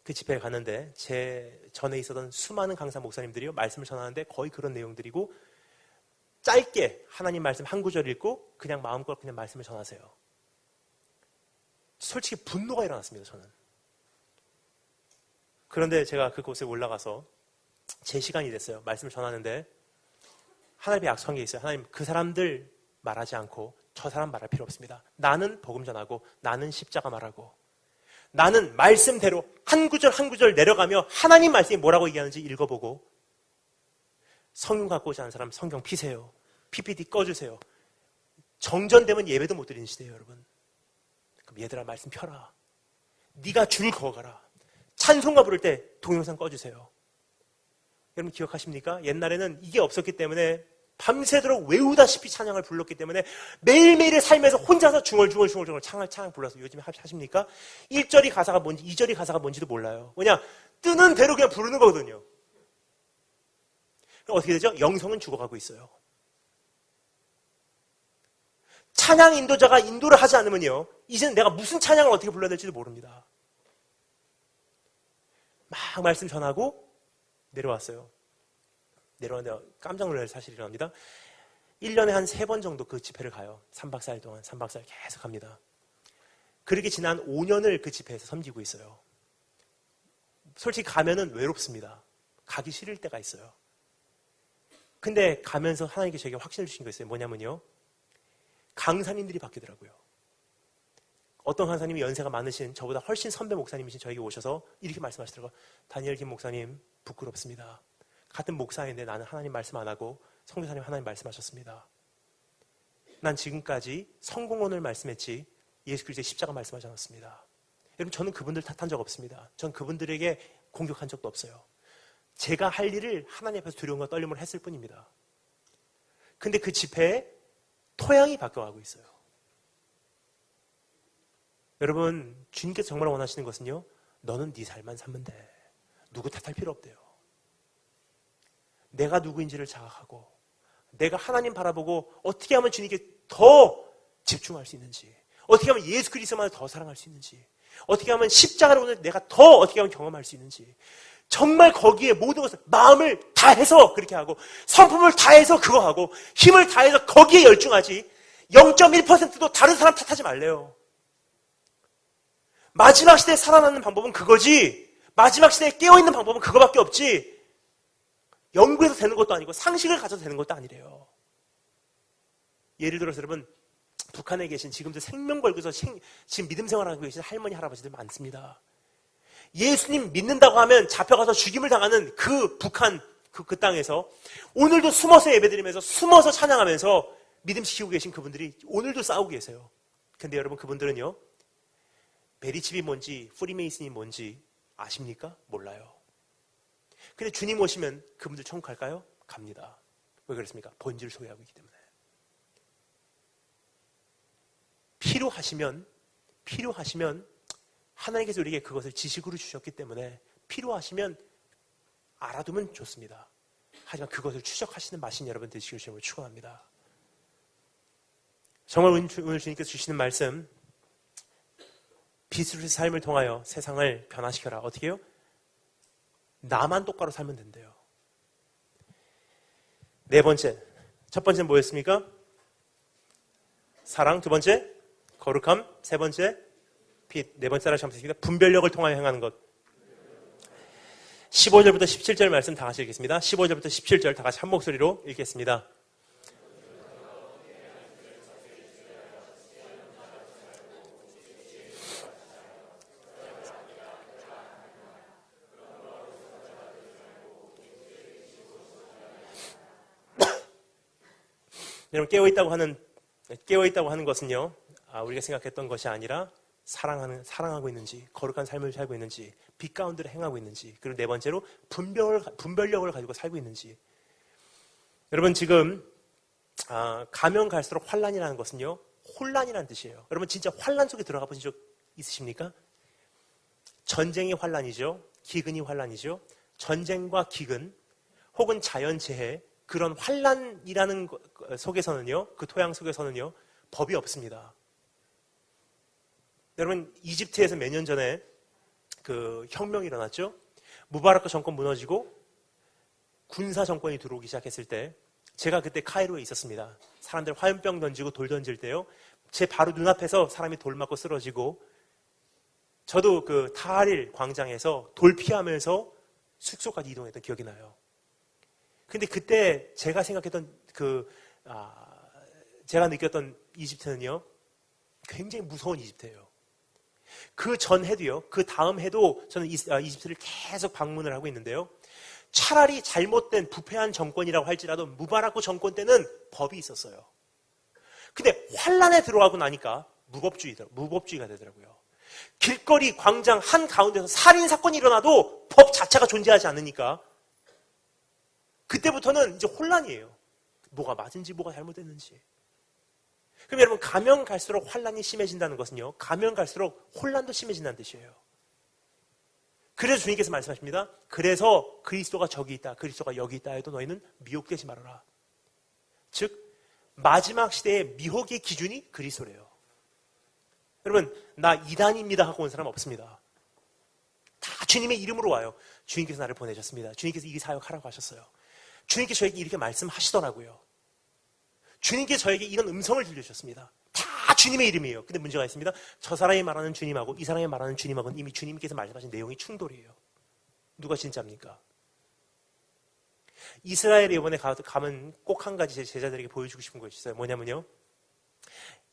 그 집회에 갔는데 제 전에 있었던 수많은 강사 목사님들이요 말씀을 전하는데 거의 그런 내용들이고 짧게 하나님 말씀 한 구절 읽고 그냥 마음껏 그냥 말씀을 전하세요. 솔직히 분노가 일어났습니다. 저는. 그런데 제가 그곳에 올라가서 제 시간이 됐어요. 말씀을 전하는데 하나님의 약속한 게 있어요. 하나님 그 사람들 말하지 않고 저 사람 말할 필요 없습니다. 나는 복음 전하고 나는 십자가 말하고 나는 말씀대로 한 구절 한 구절 내려가며 하나님 말씀이 뭐라고 얘기하는지 읽어보고 성경 갖고 오지 않은 사람 성경 피세요. PPT 꺼주세요. 정전되면 예배도 못 드리는 시대예요. 여러분. 그럼 얘들아 말씀 펴라. 네가 줄 그어가라. 찬송가 부를 때 동영상 꺼주세요. 여러분 기억하십니까? 옛날에는 이게 없었기 때문에 밤새도록 외우다시피 찬양을 불렀기 때문에 매일매일의 삶에서 혼자서 중얼중얼 찬양 불러서 요즘에 하십니까? 1절이 가사가 뭔지 2절이 가사가 뭔지도 몰라요. 뭐냐? 뜨는 대로 그냥 부르는 거거든요. 그럼 어떻게 되죠? 영성은 죽어가고 있어요. 찬양 인도자가 인도를 하지 않으면요 이제는 내가 무슨 찬양을 어떻게 불러야 될지도 모릅니다. 막 말씀 전하고 내려왔어요. 내려왔는데 깜짝 놀랄 사실이 일어납니다. 1년에 한 3번 정도 그 집회를 가요. 3박 4일 동안 3박 4일 계속 갑니다. 그렇게 지난 5년을 그 집회에서 섬기고 있어요. 솔직히 가면은 외롭습니다. 가기 싫을 때가 있어요. 근데 가면서 하나님께 저에게 확신을 주신 거 있어요. 뭐냐면요. 강사님들이 바뀌더라고요. 어떤 강사님이 연세가 많으신 저보다 훨씬 선배 목사님이신 저에게 오셔서 이렇게 말씀하시더라고요. 다니엘 김 목사님 부끄럽습니다. 같은 목사인데 나는 하나님 말씀 안 하고 성교사님 하나님 말씀하셨습니다. 난 지금까지 성공론을 말씀했지 예수 그리스도의 십자가 말씀하지 않았습니다. 여러분 저는 그분들 탓한 적 없습니다. 전 그분들에게 공격한 적도 없어요. 제가 할 일을 하나님 앞에서 두려움과 떨림을 했을 뿐입니다. 근데 그 집회에 토양이 바뀌어가고 있어요. 여러분 주님께서 정말 원하시는 것은요 너는 네 삶만 살면 돼. 누구 탓할 필요 없대요. 내가 누구인지를 자각하고 내가 하나님 바라보고 어떻게 하면 주님께 더 집중할 수 있는지 어떻게 하면 예수 그리스도만을 더 사랑할 수 있는지 어떻게 하면 십자가를 오늘 내가 더 어떻게 하면 경험할 수 있는지 정말 거기에 모든 것을 마음을 다해서 그렇게 하고 성품을 다해서 그거 하고 힘을 다해서 거기에 열중하지 0.1%도 다른 사람 탓하지 말래요. 마지막 시대에 살아남는 방법은 그거지 마지막 시대에 깨어있는 방법은 그거밖에 없지 연구해서 되는 것도 아니고 상식을 가져서 되는 것도 아니래요. 예를 들어서 여러분 북한에 계신 지금도 생명 걸고서 지금 믿음 생활하고 계신 할머니 할아버지들 많습니다. 예수님 믿는다고 하면 잡혀가서 죽임을 당하는 그 북한 그 땅에서 오늘도 숨어서 예배드리면서 숨어서 찬양하면서 믿음 지키고 계신 그분들이 오늘도 싸우고 계세요. 근데 여러분 그분들은요 베리칩이 뭔지 프리메이슨이 뭔지 아십니까? 몰라요. 근데 주님 오시면 그분들 천국 갈까요? 갑니다. 왜 그렇습니까? 본질을 소유하고 있기 때문에. 필요하시면 하나님께서 우리에게 그것을 지식으로 주셨기 때문에 필요하시면 알아두면 좋습니다. 하지만 그것을 추적하시는 마신 여러분 되시길 주님으로 축원합니다. 정말 오늘 주님께서 주시는 말씀 빛으로의 삶을 통하여 세상을 변화시켜라. 어떻게 해요? 나만 똑바로 살면 된대요. 네 번째. 첫 번째는 뭐였습니까? 사랑. 두 번째 거룩함. 세 번째 빛. 네 번째 하나 참으셨습니다. 분별력을 통하여 행하는 것. 15절부터 17절 말씀 다 같이 읽겠습니다. 15절부터 17절 다 같이 한 목소리로 읽겠습니다. 여러분 깨어있다고 하는 깨어있다고 하는 것은요, 우리가 생각했던 것이 아니라 사랑하고 있는지, 거룩한 삶을 살고 있는지, 빛 가운데로 행하고 있는지, 그리고 네 번째로 분별력을 가지고 살고 있는지. 여러분, 지금 가면 갈수록 환란이라는 것은요, 혼란이라는 뜻이에요. 여러분, 진짜 환란 속에 들어가 보신 적 있으십니까? 전쟁이 환란이죠. 기근이 환란이죠. 전쟁과 기근 혹은 자연재해, 그런 환란이라는 속에서는요, 그 토양 속에서는요, 법이 없습니다. 여러분, 이집트에서 몇 년 전에 그 혁명이 일어났죠. 무바라크 정권 무너지고 군사 정권이 들어오기 시작했을 때, 제가 그때 카이로에 있었습니다. 사람들 화염병 던지고 돌 던질 때요, 제 바로 눈앞에서 사람이 돌 맞고 쓰러지고, 저도 그 타하릴 광장에서 돌 피하면서 숙소까지 이동했던 기억이 나요. 근데 그때 제가 생각했던 제가 느꼈던 이집트는요, 굉장히 무서운 이집트예요. 그 전 해도요, 그 다음 해도 저는 이집트를 계속 방문을 하고 있는데요, 차라리 잘못된 부패한 정권이라고 할지라도 무바라크 정권 때는 법이 있었어요. 근데 환란에 들어가고 나니까 무법주의가 되더라고요. 길거리 광장 한가운데서 살인사건이 일어나도 법 자체가 존재하지 않으니까 그때부터는 이제 혼란이에요. 뭐가 맞은지 뭐가 잘못됐는지. 그럼 여러분, 가면 갈수록 환란이 심해진다는 것은요, 가면 갈수록 혼란도 심해진다는 뜻이에요. 그래서 주님께서 말씀하십니다. 그래서 그리스도가 저기 있다, 그리스도가 여기 있다 해도 너희는 미혹되지 말아라. 즉 마지막 시대의 미혹의 기준이 그리스도래요. 여러분, 나 이단입니다 하고 온 사람 없습니다. 다 주님의 이름으로 와요. 주님께서 나를 보내셨습니다. 주님께서 이 사역하라고 하셨어요. 주님께서 저에게 이렇게 말씀하시더라고요. 주님께서 저에게 이런 음성을 들려주셨습니다. 다 주님의 이름이에요. 근데 문제가 있습니다. 저 사람이 말하는 주님하고 이 사람이 말하는 주님하고는 이미 주님께서 말씀하신 내용이 충돌이에요. 누가 진짜입니까? 이스라엘에 이번에 가면 꼭 한 가지 제 제자들에게 보여주고 싶은 것이 있어요. 뭐냐면요,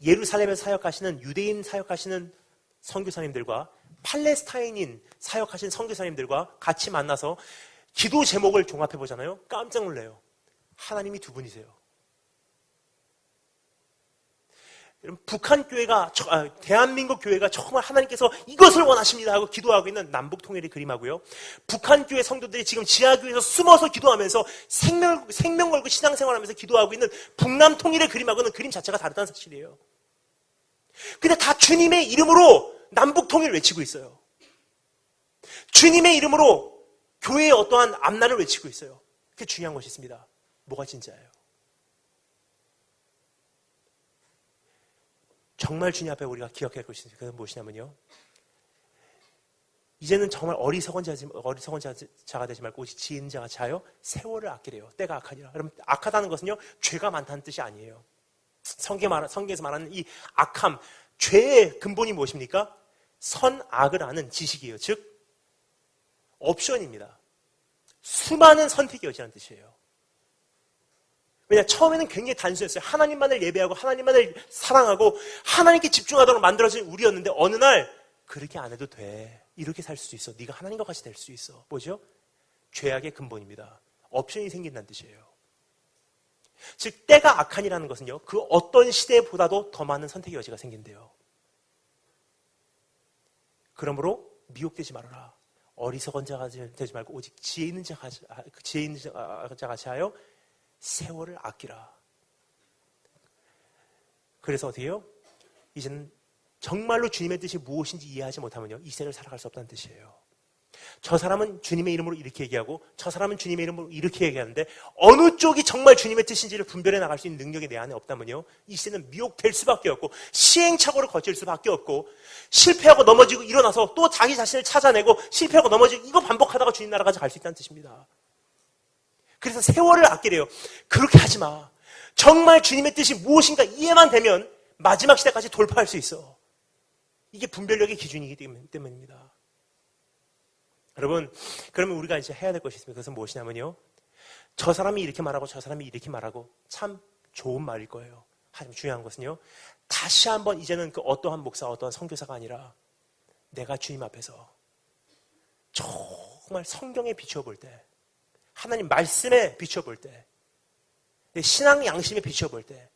예루살렘에서 사역하시는 유대인 사역하시는 선교사님들과 팔레스타인인 사역하신 선교사님들과 같이 만나서 기도 제목을 종합해 보잖아요. 깜짝 놀래요. 하나님이 두 분이세요. 여러분, 북한 교회가, 대한민국 교회가 정말 하나님께서 이것을 원하십니다 하고 기도하고 있는 남북 통일의 그림하고요, 북한 교회 성도들이 지금 지하교회에서 숨어서 기도하면서 생명 걸고 신앙생활하면서 기도하고 있는 북남 통일의 그림하고는 그림 자체가 다르다는 사실이에요. 근데 다 주님의 이름으로 남북 통일을 외치고 있어요. 주님의 이름으로 교회의 어떠한 앞날을 외치고 있어요. 그게 중요한 것이 있습니다. 뭐가 진짜예요? 정말 주님 앞에 우리가 기억해야 할 것이 있어요. 그것은 무엇이냐면요, 이제는 정말 어리석은 자가 되지 말고 오직 지혜 있는 자가 자요 세월을 아끼래요. 때가 악하니라. 여러분, 악하다는 것은요, 죄가 많다는 뜻이 아니에요. 성경에서 말하는 이 악함, 죄의 근본이 무엇입니까? 선악을 아는 지식이에요. 즉 옵션입니다. 수많은 선택이 여지라는 뜻이에요. 왜냐, 처음에는 굉장히 단순했어요. 하나님만을 예배하고 하나님만을 사랑하고 하나님께 집중하도록 만들어진 우리였는데, 어느 날 그렇게 안 해도 돼, 이렇게 살 수 있어, 네가 하나님과 같이 될 수 있어. 뭐죠? 죄악의 근본입니다. 옵션이 생긴다는 뜻이에요. 즉 때가 악한이라는 것은요, 그 어떤 시대보다도 더 많은 선택의 여지가 생긴대요. 그러므로 미혹되지 말아라. 어리석은 자가 되지 말고 오직 지혜 있는 자가 같이 하여 세월을 아끼라. 그래서 어떻게 해요? 이제는 정말로 주님의 뜻이 무엇인지 이해하지 못하면요, 이 세를 살아갈 수 없다는 뜻이에요. 저 사람은 주님의 이름으로 이렇게 얘기하고 저 사람은 주님의 이름으로 이렇게 얘기하는데, 어느 쪽이 정말 주님의 뜻인지를 분별해 나갈 수 있는 능력이 내 안에 없다면요, 이 시대는 미혹될 수밖에 없고 시행착오를 거칠 수밖에 없고, 실패하고 넘어지고 일어나서 또 자기 자신을 찾아내고 실패하고 넘어지고 이거 반복하다가 주님 나라까지 갈 수 있다는 뜻입니다. 그래서 세월을 아끼래요. 그렇게 하지 마. 정말 주님의 뜻이 무엇인가 이해만 되면 마지막 시대까지 돌파할 수 있어. 이게 분별력의 기준이기 때문입니다. 여러분, 그러면 우리가 이제 해야 될 것이 있습니다. 그것은 무엇이냐면요, 저 사람이 이렇게 말하고 저 사람이 이렇게 말하고 참 좋은 말일 거예요. 하지만 중요한 것은요, 다시 한번 이제는 그 어떠한 목사, 어떠한 선교사가 아니라 내가 주님 앞에서 정말 성경에 비춰볼 때, 하나님 말씀에 비춰볼 때, 신앙 양심에 비춰볼 때,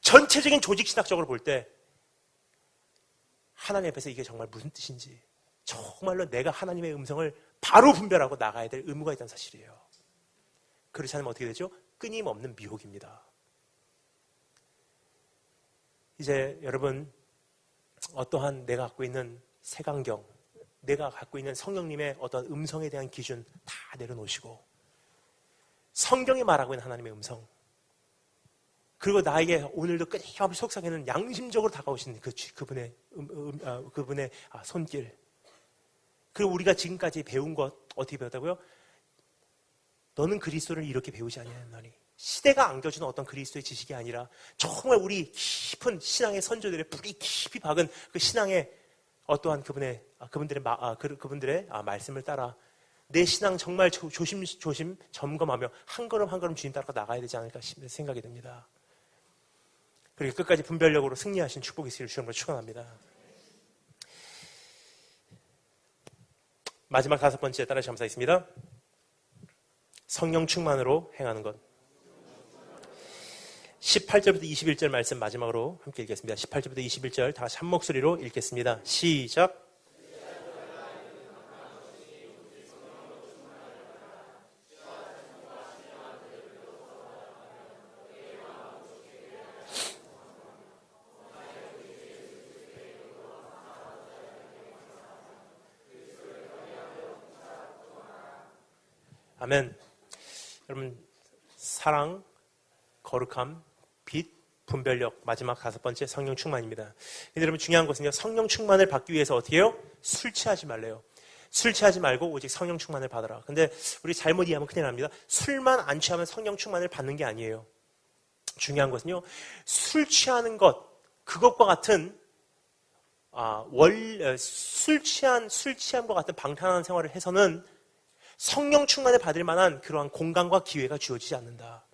전체적인 조직 신학적으로 볼 때 하나님 앞에서 이게 정말 무슨 뜻인지 정말로 내가 하나님의 음성을 바로 분별하고 나가야 될 의무가 있다는 사실이에요. 그렇지 않으면 어떻게 되죠? 끊임없는 미혹입니다. 이제 여러분, 어떠한 내가 갖고 있는 색안경, 내가 갖고 있는 성령님의 어떤 음성에 대한 기준 다 내려놓으시고 성경이 말하고 있는 하나님의 음성, 그리고 나에게 오늘도 끊임없이 속삭이는 양심적으로 다가오시는 그분의 손길, 그리고 우리가 지금까지 배운 것 어떻게 배웠다고요? 너는 그리스도를 이렇게 배우지 아니하였나니. 시대가 안겨주는 어떤 그리스도의 지식이 아니라 정말 우리 깊은 신앙의 선조들의 뿌리 깊이 박은 그 신앙의 어떠한 그분들의 말씀을 따라 내 신앙 정말 조심 점검하며 한 걸음 한 걸음 주님 따라 나가야 되지 않을까 생각이 듭니다. 그리고 끝까지 분별력으로 승리하신 축복이 있기를 주님으로 축원합니다. 마지막 5번째 따라 감사했습니다. 성령 충만으로 행하는 것. 18절부터 21절 말씀 마지막으로 함께 읽겠습니다. 18절부터 21절 다 같이 한 목소리로 읽겠습니다. 시작. 아멘. 여러분, 사랑, 거룩함, 빛, 분별력, 마지막 5번째 성령 충만입니다. 근데 여러분, 중요한 것은요, 성령 충만을 받기 위해서 어떻게 해요? 술 취하지 말래요. 술 취하지 말고 오직 성령 충만을 받아라. 근데 우리 잘못 이해하면 큰일 납니다. 술만 안 취하면 성령 충만을 받는 게 아니에요. 중요한 것은요, 술 취하는 것, 그것과 같은 술 취함과 같은 방탕한 생활을 해서는 성령 충만을 받을 만한 그러한 공간과 기회가 주어지지 않는다.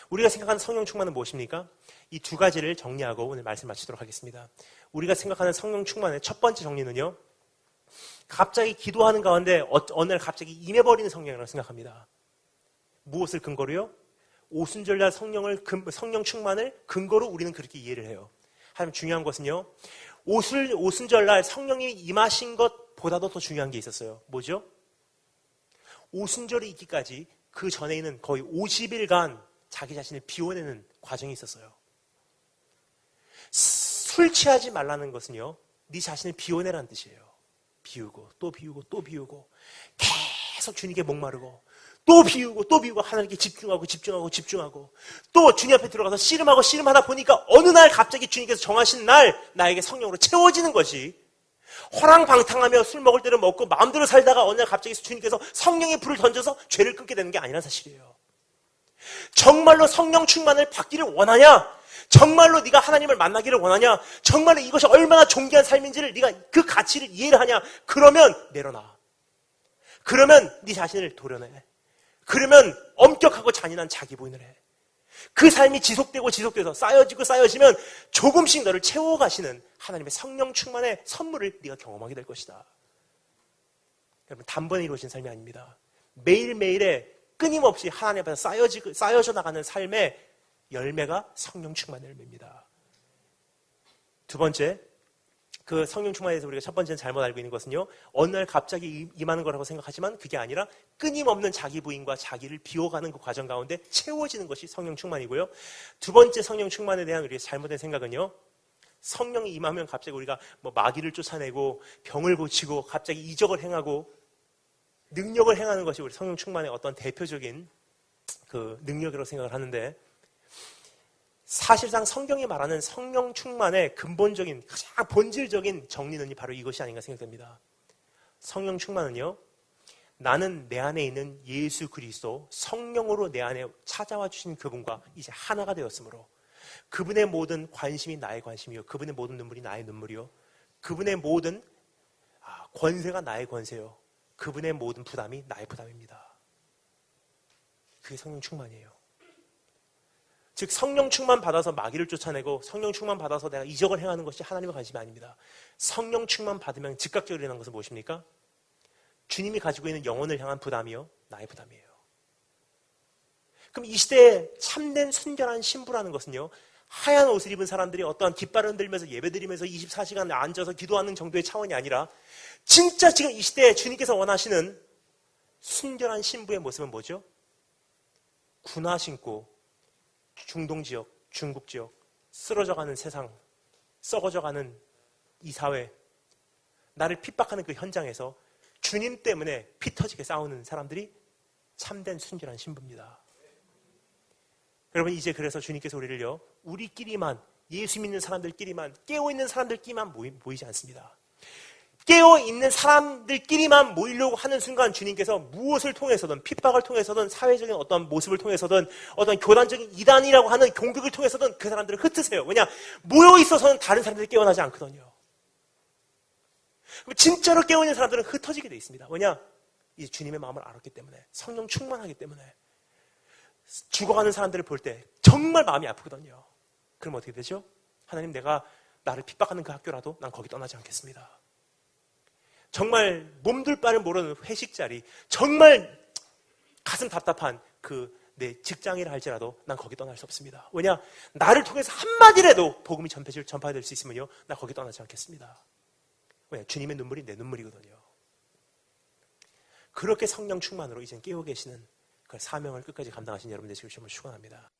우리가 생각하는 성령 충만은 무엇입니까? 이 두 가지를 정리하고 오늘 말씀 마치도록 하겠습니다. 우리가 생각하는 성령 충만의 첫 번째 정리는요, 갑자기 기도하는 가운데 어느 날 갑자기 임해버리는 성령이라고 생각합니다. 무엇을 근거로요? 오순절날 성령 충만을 근거로 우리는 그렇게 이해를 해요. 하지만 중요한 것은요, 오순절날 성령이 임하신 것보다도 더 중요한 게 있었어요. 뭐죠? 오순절이 있기까지 그 전에는 거의 50일간 자기 자신을 비워내는 과정이 있었어요. 술 취하지 말라는 것은요, 네 자신을 비워내라는 뜻이에요. 비우고 또 비우고 또 비우고 계속 주님께 목마르고 또 비우고 하나님께 집중하고 또 주님 앞에 들어가서 씨름하다 보니까 어느 날 갑자기 주님께서 정하신 날 나에게 성령으로 채워지는 것이, 허랑방탕하며 술 먹을 때를 먹고 마음대로 살다가 어느 날 갑자기 주님께서 성령의 불을 던져서 죄를 끊게 되는 게 아니란 사실이에요. 정말로 성령 충만을 받기를 원하냐? 정말로 네가 하나님을 만나기를 원하냐? 정말로 이것이 얼마나 존귀한 삶인지를 네가 그 가치를 이해를 하냐? 그러면 내려놔. 그러면 네 자신을 도려내. 그러면 엄격하고 잔인한 자기 부인을 해. 그 삶이 지속돼서 쌓여지면 조금씩 너를 채워가시는 하나님의 성령 충만의 선물을 네가 경험하게 될 것이다. 여러분, 단번에 이루어진 삶이 아닙니다. 매일매일의 끊임없이 하나님 앞에서 쌓여져 나가는 삶의 열매가 성령 충만의 열매입니다. 두 번째, 그 성령 충만에 대해서 우리가 첫 번째는 잘못 알고 있는 것은요, 어느 날 갑자기 임하는 거라고 생각하지만 그게 아니라 끊임없는 자기 부인과 자기를 비워가는 그 과정 가운데 채워지는 것이 성령 충만이고요. 두 번째 성령 충만에 대한 우리의 잘못된 생각은요, 성령이 임하면 갑자기 우리가 마귀를 쫓아내고 병을 고치고 갑자기 이적을 행하고 능력을 행하는 것이 우리 성령 충만의 어떤 대표적인 그 능력이라고 생각을 하는데, 사실상 성경이 말하는 성령 충만의 근본적인, 가장 본질적인 정리는 바로 이것이 아닌가 생각됩니다. 성령 충만은요, 나는 내 안에 있는 예수 그리스도 성령으로 내 안에 찾아와 주신 그분과 이제 하나가 되었으므로 그분의 모든 관심이 나의 관심이요, 그분의 모든 눈물이 나의 눈물이요, 그분의 모든 권세가 나의 권세요, 그분의 모든 부담이 나의 부담입니다. 그게 성령 충만이에요. 즉, 성령 충만 받아서 마귀를 쫓아내고 성령 충만 받아서 내가 이적을 행하는 것이 하나님의 관심이 아닙니다. 성령 충만 받으면 즉각적으로 일어나는 것은 무엇입니까? 주님이 가지고 있는 영혼을 향한 부담이요, 나의 부담이에요. 그럼 이 시대에 참된 순결한 신부라는 것은요, 하얀 옷을 입은 사람들이 어떠한 깃발을 흔들면서 예배드리면서 24시간 앉아서 기도하는 정도의 차원이 아니라 진짜 지금 이 시대에 주님께서 원하시는 순결한 신부의 모습은 뭐죠? 군화 신고 중동지역, 중국지역, 쓰러져가는 세상, 썩어져가는 이 사회, 나를 핍박하는 그 현장에서 주님 때문에 피 터지게 싸우는 사람들이 참된 순결한 신부입니다. 여러분, 이제 그래서 주님께서 우리를요, 우리끼리만, 예수 믿는 사람들끼리만, 깨어있는 사람들끼리만 모이지 않습니다. 깨어있는 사람들끼리만 모이려고 하는 순간 주님께서 무엇을 통해서든, 핍박을 통해서든, 사회적인 어떤 모습을 통해서든, 어떤 교단적인 이단이라고 하는 공격을 통해서든 그 사람들을 흩으세요. 왜냐? 모여있어서는 다른 사람들이 깨어나지 않거든요. 진짜로 깨어있는 사람들은 흩어지게 돼 있습니다. 왜냐? 이제 주님의 마음을 알았기 때문에, 성령 충만하기 때문에, 죽어가는 사람들을 볼 때 정말 마음이 아프거든요. 그럼 어떻게 되죠? 하나님, 내가 나를 핍박하는 그 학교라도 난 거기 떠나지 않겠습니다. 정말 몸둘 바를 모르는 회식 자리, 정말 가슴 답답한 그 내 직장이라 할지라도 난 거기 떠날 수 없습니다. 왜냐? 나를 통해서 한마디라도 복음이 전파될 수 있으면요, 나 거기 떠나지 않겠습니다. 왜냐? 주님의 눈물이 내 눈물이거든요. 그렇게 성령 충만으로 이젠 깨어 계시는 그 사명을 끝까지 감당하신 여러분 되시길 축원합니다.